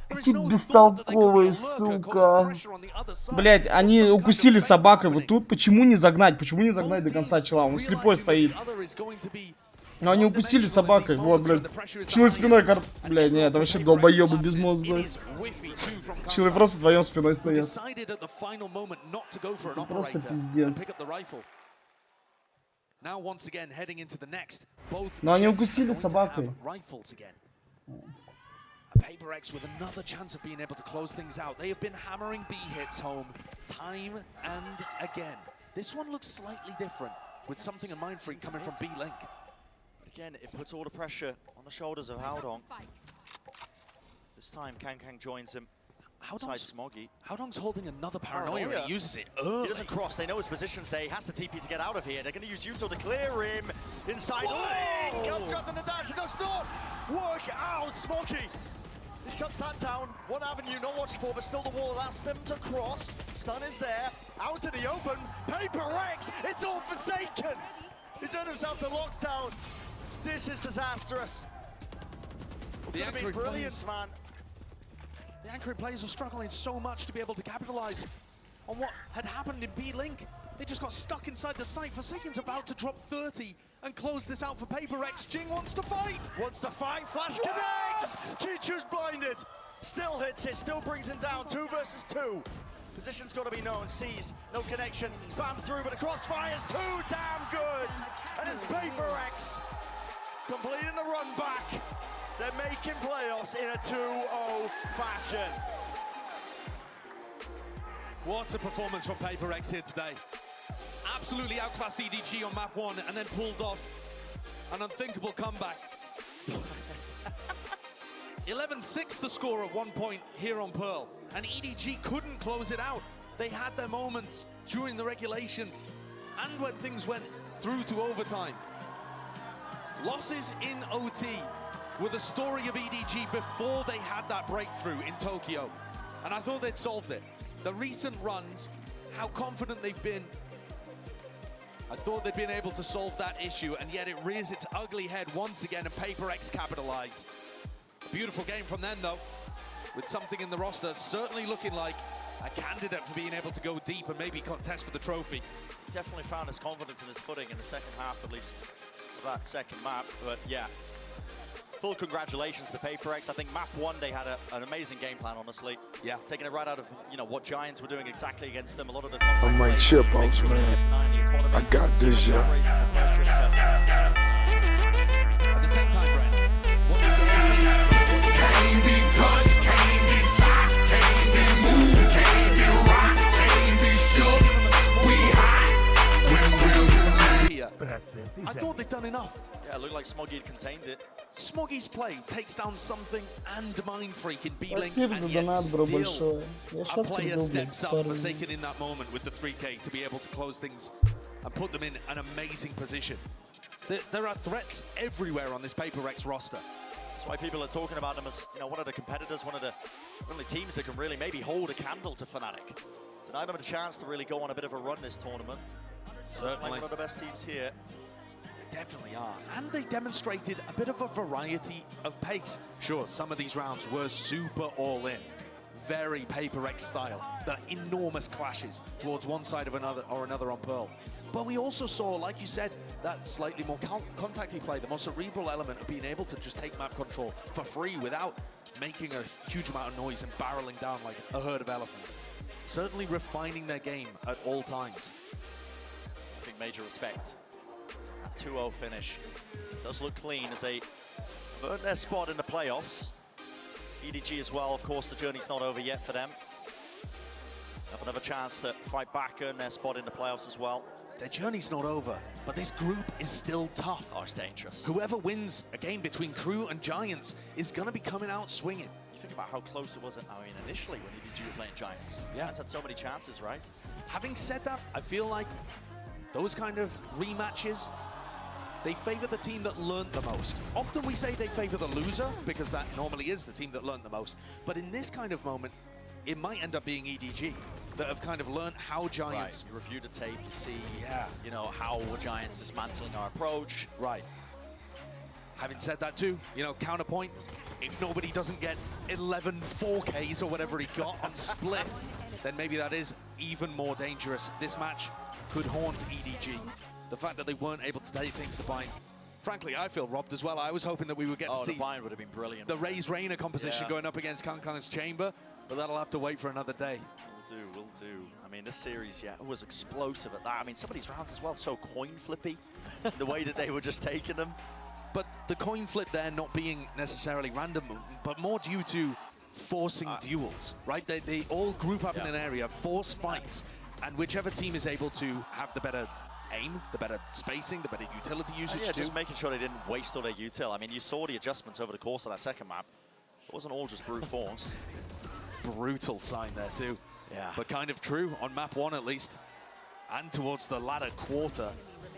Какие бестолковые, сука. Блядь, они укусили собакой вот тут. Почему не загнать? Почему не загнать до конца чела? Он слепой стоит. Но они укусили собакой. Вот, блядь. Челы спиной Блядь, нет, это вообще долбоебы безмозглые. Челы просто вдвоем спиной стоят. Просто пиздец. Но они укусили собакой. PaperX with another chance of being able to close things out. They have been hammering B hits home time and again. This one looks slightly different with something in mind free coming from B Link. But again, it puts all the pressure on the shoulders of Haodong. This time, Kang joins him. Haodong's holding another paranoia and he uses it early. He doesn't cross, they know his position's there, he has to TP to get out of here. They're going to use Yuto to clear him. Inside lane! Up in the dash, it does not work out. Smoggy, he shuts that down. One avenue, not watched for, but still the wall allows them to cross. Stun is there, out in the open. PaperX, it's all forsaken. He's earned himself the lockdown. This is disastrous. The anchoring brilliant, man. The anchoring players are struggling so much to be able to capitalize on what had happened in B-Link. They just got stuck inside the site. Forsaken's about to drop 30 and close this out for PaperX. Jing wants to fight! Flash connects! Kichu's blinded. Still hits it, still brings him down. 2 versus 2. Position's got to be known. Sees no connection. Spam through, but the crossfire's too damn good. And it's PaperX completing the run back. They're making playoffs in a 2-0 fashion. What a performance from PaperX here today. Absolutely outclassed EDG on map 1 and then pulled off an unthinkable comeback. 11-6 the score at one point here on Pearl, and EDG couldn't close it out. They had their moments during the regulation and when things went through to overtime. Losses in OT were the story of EDG before they had that breakthrough in Tokyo, and I thought they'd solved it. The recent runs, how confident they've been, I thought they'd been able to solve that issue, and yet it rears its ugly head once again, and PaperX capitalize. A beautiful game from them though, with something in the roster certainly looking like a candidate for being able to go deep and maybe contest for the trophy. Definitely found his confidence in his footing in the second half, at least, of that second map, but yeah. Full congratulations to PaperX. I think map 1 they had an amazing game plan, honestly. Yeah. Taking it right out of, you know, what Giants were doing exactly against them. A lot of the I'm like chip outs, man. I got this, yeah. At the same time, Brent, what scares me? Can't be touched, can't be stopped, can't be moved, can't be rocked, can't be shook. We hot when we're Here. I thought they'd done enough. Yeah, it looked like Smoggy had contained it. Smoggy's play takes down something and Mindfreak in B-Link, Спасибо за and yet донат, бро, still большое. Я a сейчас player приду, steps up, блядь, Forsaken in that moment with the 3K to be able to close things and put them in an amazing position. There are threats everywhere on this PaperX roster. That's why people are talking about them as, you know, one of the competitors, one of the only teams that can really maybe hold a candle to Fnatic. Tonight them a chance to really go on a bit of a run this tournament. Certainly. Like one of the best teams here. They definitely are. And they demonstrated a bit of a variety of pace. Sure, some of these rounds were super all in. very Paper X style, the enormous clashes towards one side of another or another on Pearl. But we also saw, like you said, that slightly more contacty play, the more cerebral element of being able to just take map control for free without making a huge amount of noise and barreling down like a herd of elephants. Certainly refining their game at all times. I think major respect. That 2-0 finish does look clean as they earn their spot in the playoffs. EDG as well, of course, the journey's not over yet for them. Have another chance to fight back, earn their spot in the playoffs as well. Their journey's not over, but this group is still tough. Oh, it's dangerous. Whoever wins a game between Crew and Giants is going to be coming out swinging. You think about how close it was, initially when EDG were playing Giants. Yeah, it's had so many chances, right? Having said that, I feel like those kind of rematches, they favor the team that learned the most. Often we say they favor the loser because that normally is the team that learned the most. But in this kind of moment, it might end up being EDG that have kind of learned how Giants... Right. You review the tape, you see, you know, how Giants dismantling our approach. Right. Having said that too, you know, counterpoint, if nobody doesn't get 11 4Ks or whatever he got on split, then maybe that is even more dangerous. This match could haunt EDG. The fact that they weren't able to take things to Bind. Frankly, I feel robbed as well. I was hoping that we would get to see the Bind would have been brilliant. The Raze Rainer composition going up against Kang Kang's Chamber, but that'll have to wait for another day. Will do. I mean, this series, was explosive at that. I mean, some of these rounds as well, so coin flippy, the way that they were just taking them. But the coin flip there not being necessarily random, but more due to forcing duels, right? They all group up in an area, force fights, and whichever team is able to have the better aim, the better spacing, the better utility usage too. Just making sure they didn't waste all their util. I mean, you saw the adjustments over the course of that second map. It wasn't all just brute force. Brutal sign there too. Yeah. But kind of true on map 1 at least, and towards the latter quarter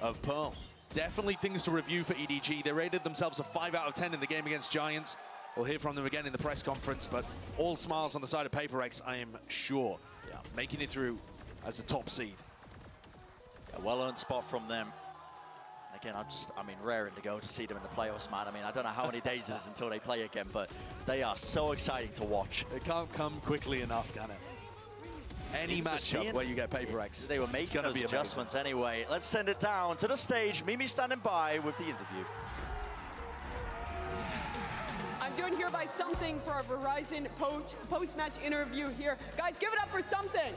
of Pearl. Definitely things to review for EDG. They rated themselves a 5 out of 10 in the game against Giants. We'll hear from them again in the press conference, but all smiles on the side of Paper X, I am sure. Making it through as a top seed. A well-earned spot from them. Again, raring to go to see them in the playoffs, man. I mean, I don't know how many days it is until they play again, but they are so exciting to watch. It can't come quickly enough, can it? Any matchup where you get Paper X, they were making those adjustments anyway. Let's send it down to the stage. Mimi standing by with the interview. I'm joined here by Something for our Verizon post-match interview here. Guys, give it up for Something.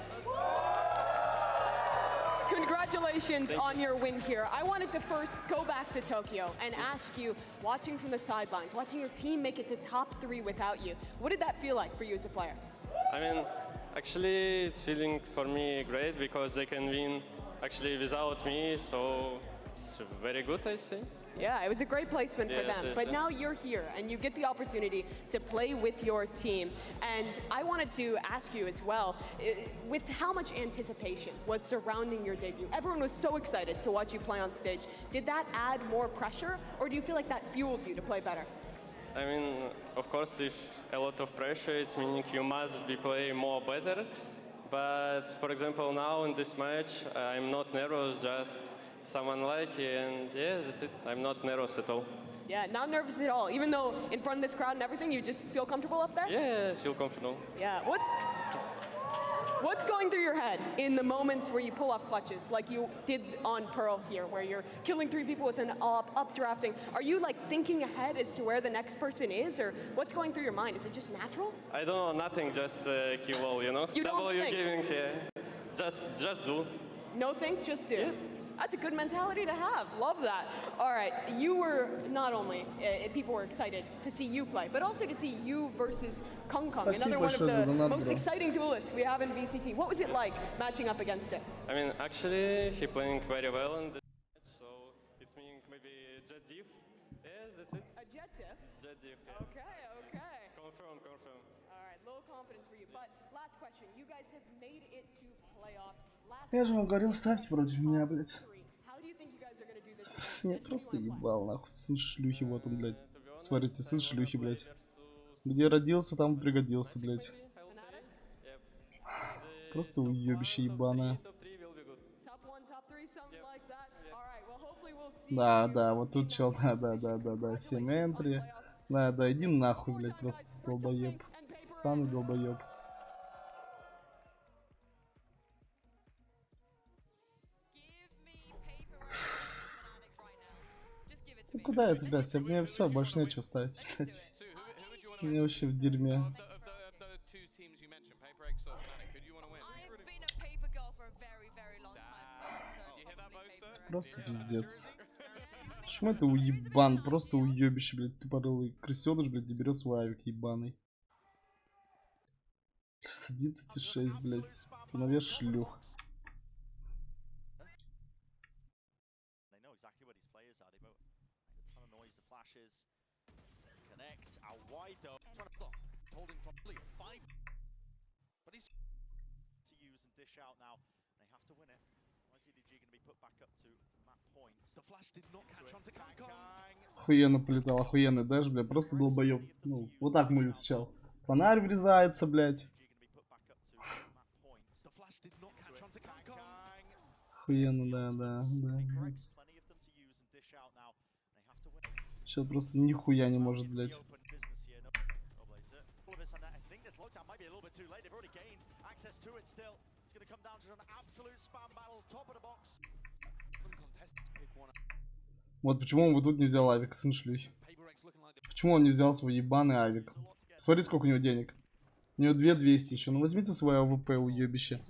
Congratulations on your win here. I wanted to first go back to Tokyo and ask you, watching from the sidelines, watching your team make it to top 3 without you, what did that feel like for you as a player? I mean, actually, it's feeling for me great because they can win actually without me, so it's very good, I think. Yeah, it was a great placement for them. But now you're here and you get the opportunity to play with your team. And I wanted to ask you as well, with how much anticipation was surrounding your debut? Everyone was so excited to watch you play on stage. Did that add more pressure, or do you feel like that fueled you to play better? I mean, of course, if a lot of pressure, it's meaning you must be playing more better. But for example, now in this match, I'm not nervous, just someone like you, and that's it. I'm not nervous at all. Yeah, not nervous at all. Even though in front of this crowd and everything, you just feel comfortable up there? Yeah, I feel comfortable. Yeah, what's going through your head in the moments where you pull off clutches, like you did on Pearl here, where you're killing 3 people with an up-drafting? Are you like thinking ahead as to where the next person is, or what's going through your mind? Is it just natural? I don't know, nothing, just kill all, you know? You don't think? Giving, just do. No think, just do. Yeah. That's a good mentality to have. Love that. All right, you were not only, people were excited to see you play, but also to see you versus Kang Kang, another one of the most exciting duelists we have in VCT. What was it like matching up against him? I mean, actually, he playing very well in this match, so it's meaning maybe Jet Diff. Yes, that's it. A Jet Diff? Jet Diff, yeah. Okay. Confirm. All right, little confidence for you. But last question, you guys have made it to playoffs. Я же вам говорил, ставьте против меня, блядь. Я просто ебал, нахуй. Сын шлюхи, вот он, блядь. Смотрите, сын шлюхи, блядь. Где родился, там пригодился, блядь. Просто уебище ебаное. Да, вот тут чел, да, 7 энтри. Да, иди нахуй, блядь, просто долбоеб. Самый долбоеб. куда это, блядь? Мне все, больше нечего ставить, блядь. Мне вообще в дерьме. Просто пиздец. Почему это уебан? Просто уебище, блядь, тупорылый крысёныш, блядь, не берет свой авик ебаный. С 11,6, блядь. Сыновья шлюх. Охуенно полетал, охуенный дэш, блядь, просто долбоёб. Ну, вот так мы встречал. Фонарь врезается, блядь. Охуенно, да. Сейчас просто нихуя не может, блядь. Вот почему он вот тут не взял авик, сын шлюхи. Почему он не взял свой ебаный авик? Смотри, сколько у него денег. У него 2200 еще. Ну возьмите свой АВП, уебище.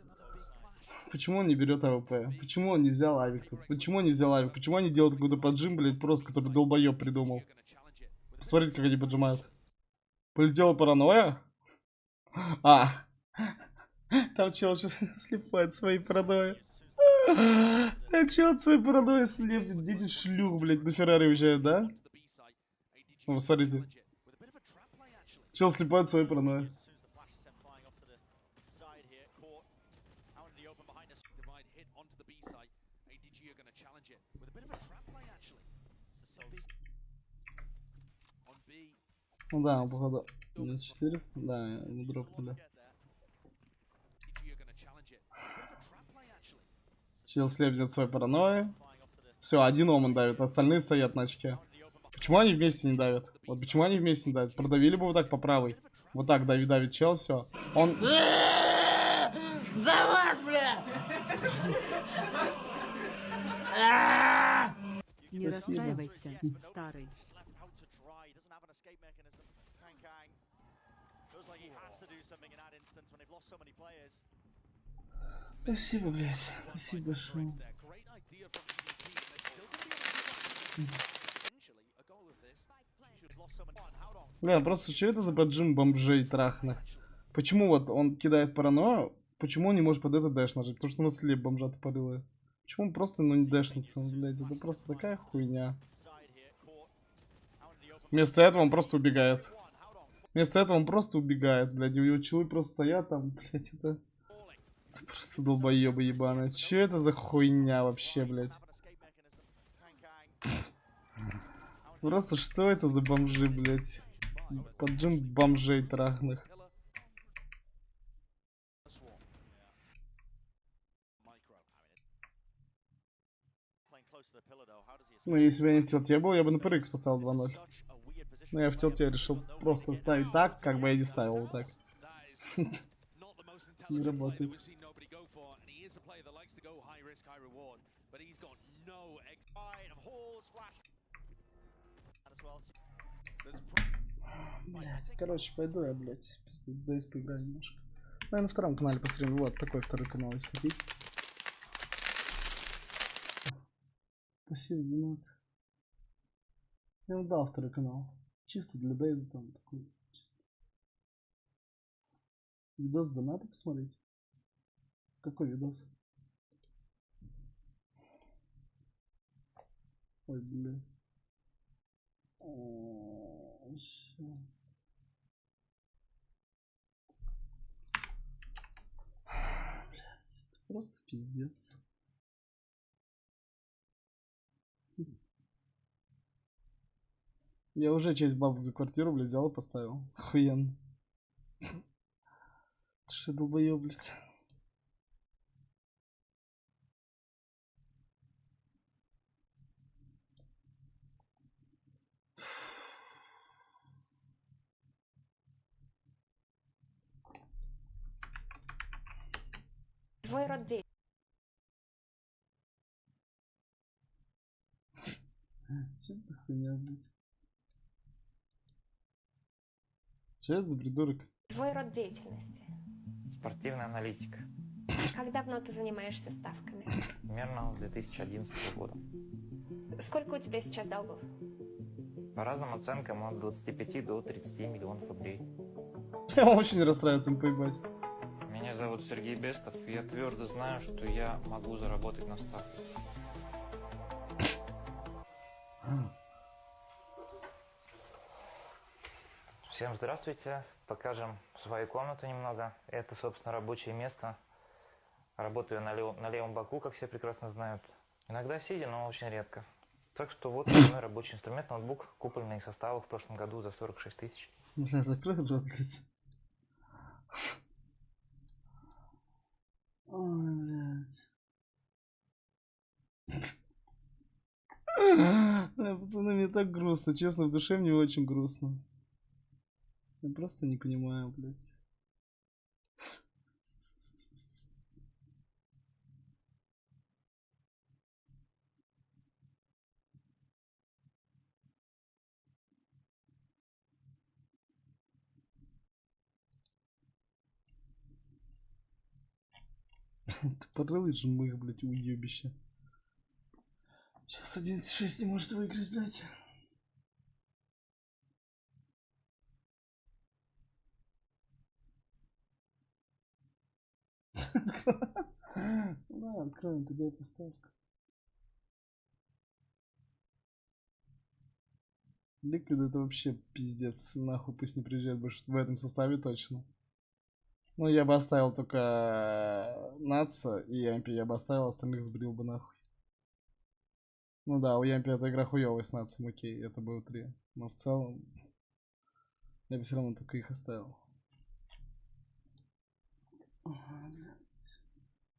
Почему он не берет АВП? Почему он не взял авик тут? Почему он не взял авик? Почему они делают какой-то поджим, блядь, просто, который долбоеб придумал? Посмотрите, как они поджимают. Полетела паранойя? А. Там чел сейчас слепает свои паранойи. А чел от своей паранойи слепнет. Дети шлюх, блядь, на Феррари уезжают, да? О, смотрите. Чел слепает свои паранойи. Ну да, походу. Минус 400, да, ему дропнули. Чел слепнет своей паранойи. Все, один оман давит, остальные стоят на очке. Почему они вместе не давят? Вот почему они вместе не давят? Продавили бы вот так по правой. Вот так давит чел, все. Он... За вас, бля! Не расстраивайся, старый. Спасибо, блядь. Спасибо большое. Бля, просто что это за поджим бомжей трахных? Почему вот он кидает паранойю? Почему он не может под это дэш нажать? Потому что он слеп бомжа тупорылая. Почему он просто, ну, не дэшнется, блядь? Это просто такая хуйня. Вместо этого он просто убегает. Блядь. У него челы просто стоят там, блядь, это просто долбоебы ебаные. Че это за хуйня вообще, блядь? Просто что это за бомжи, блядь? Поджим бомжей трахных. Ну, если бы я не в телте был, я бы на PRX поставил 2-0. Но я в телте решил просто ставить так, как бы я не ставил вот так. Не работает. Блять, короче, пойду я, блять, ДС поиграю немножко. Ну, я на втором канале постримлю. Вот такой второй канал, если хотите. Спасибо, донат. Я вам дал второй канал. Чисто для Дейза там такой. Видос доната посмотреть. Какой видос? Ой, блин. Блядь, это просто пиздец. Я уже часть бабок за квартиру, блядь, взял и поставил. Охуенно. Ты что, долбоёб, блядь? Твой родитель. Что это за хуйня, блядь. Че это за придурок? Твой род деятельности. Спортивная аналитика. Как давно ты занимаешься ставками? Примерно с 2011 года. Сколько у тебя сейчас долгов? По разным оценкам от 25 до 30 миллионов рублей. Я очень расстраиваться, им поебать. Меня зовут Сергей Бестов, и я твердо знаю, что я могу заработать на ставке. Всем здравствуйте. Покажем свою комнату немного. Это, собственно, рабочее место. Работаю на левом боку, как все прекрасно знают. Иногда сидя, но очень редко. Так что вот мой рабочий инструмент, ноутбук, купольные составы в прошлом году за 46 тысяч. Бля, закрой рот, блядь. Ой, блядь. Пацаны, мне так грустно. Честно, в душе мне очень грустно. Я просто не понимаю, блядь. Тупорылый жмых, блядь, уебище. Сейчас 11-6 не может выиграть, блядь. Да, откроем тогда эту ставку. Ликвид это вообще пиздец. Нахуй пусть не приезжает больше в этом составе точно. Ну, я бы оставил только Натса и Ямпи. Я бы оставил, остальных сбрил бы нахуй. Ну да, у Ямпи эта игра хуёвая с Натсом, окей, это было 3. Но в целом, я бы все равно только их оставил.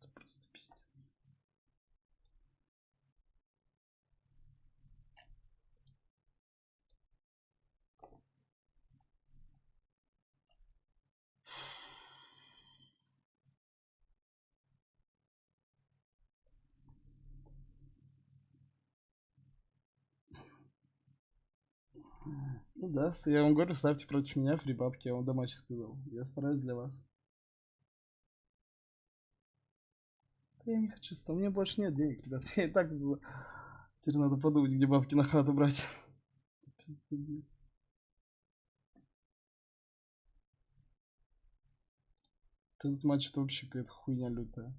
Это просто пиздец. Ну да, я вам говорю, ставьте против меня фри бабки, я вам домашних сказал. Я стараюсь для вас. Я не хочу ставить, у меня больше нет денег, ребят. Я и так теперь надо подумать, где бабки на хату брать. Этот матч это вообще какая-то хуйня лютая.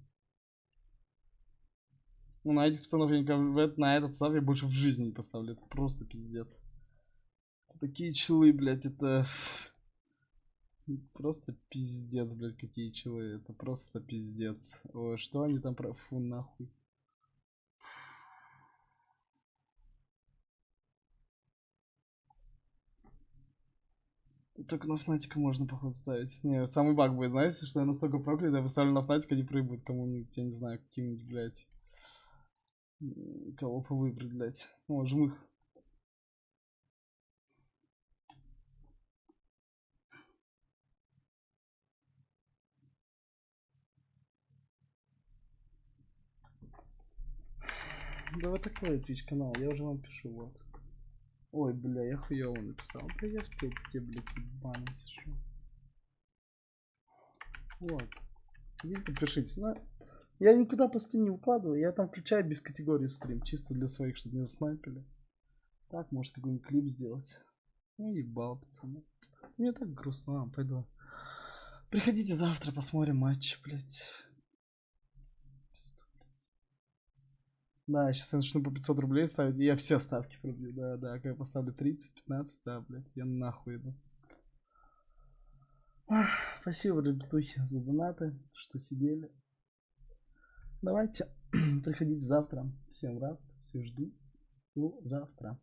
Ну, на этих пацанов я никогда, на этот состав я больше в жизни не поставлю. Это просто пиздец. Это такие челы, блядь, это... Просто пиздец, блядь, какие челы. Это просто пиздец. Ой, что они там про... Фу, нахуй. Только на Фнатика можно, походу, ставить. Не, самый баг будет, знаете, что я настолько проклят, я выставлю на Фнатика, не проебут кому-нибудь, я не знаю, каким-нибудь, блядь. Кого повыбрать, блядь. О, жмых. Да вот такой Twitch канал, я уже вам пишу, вот. Ой, бля, я хуёво написал. Да я в тебе, блядь, ебаный сижу. Вот. Идите, пишите. Но я никуда посты не укладываю, я там включаю без категории стрим, чисто для своих, чтобы не заснайпили. Так, может какой-нибудь клип сделать. Ну ебал, пацаны. Мне так грустно, пойду. Приходите завтра, посмотрим матч, блядь. Да, сейчас я начну по 500 рублей ставить, и я все ставки пробью, да, когда я поставлю 30, 15, да, блядь, я нахуй иду. Спасибо, ребятухи, за донаты, что сидели. Давайте, приходите завтра, всем рад, всех жду, завтра.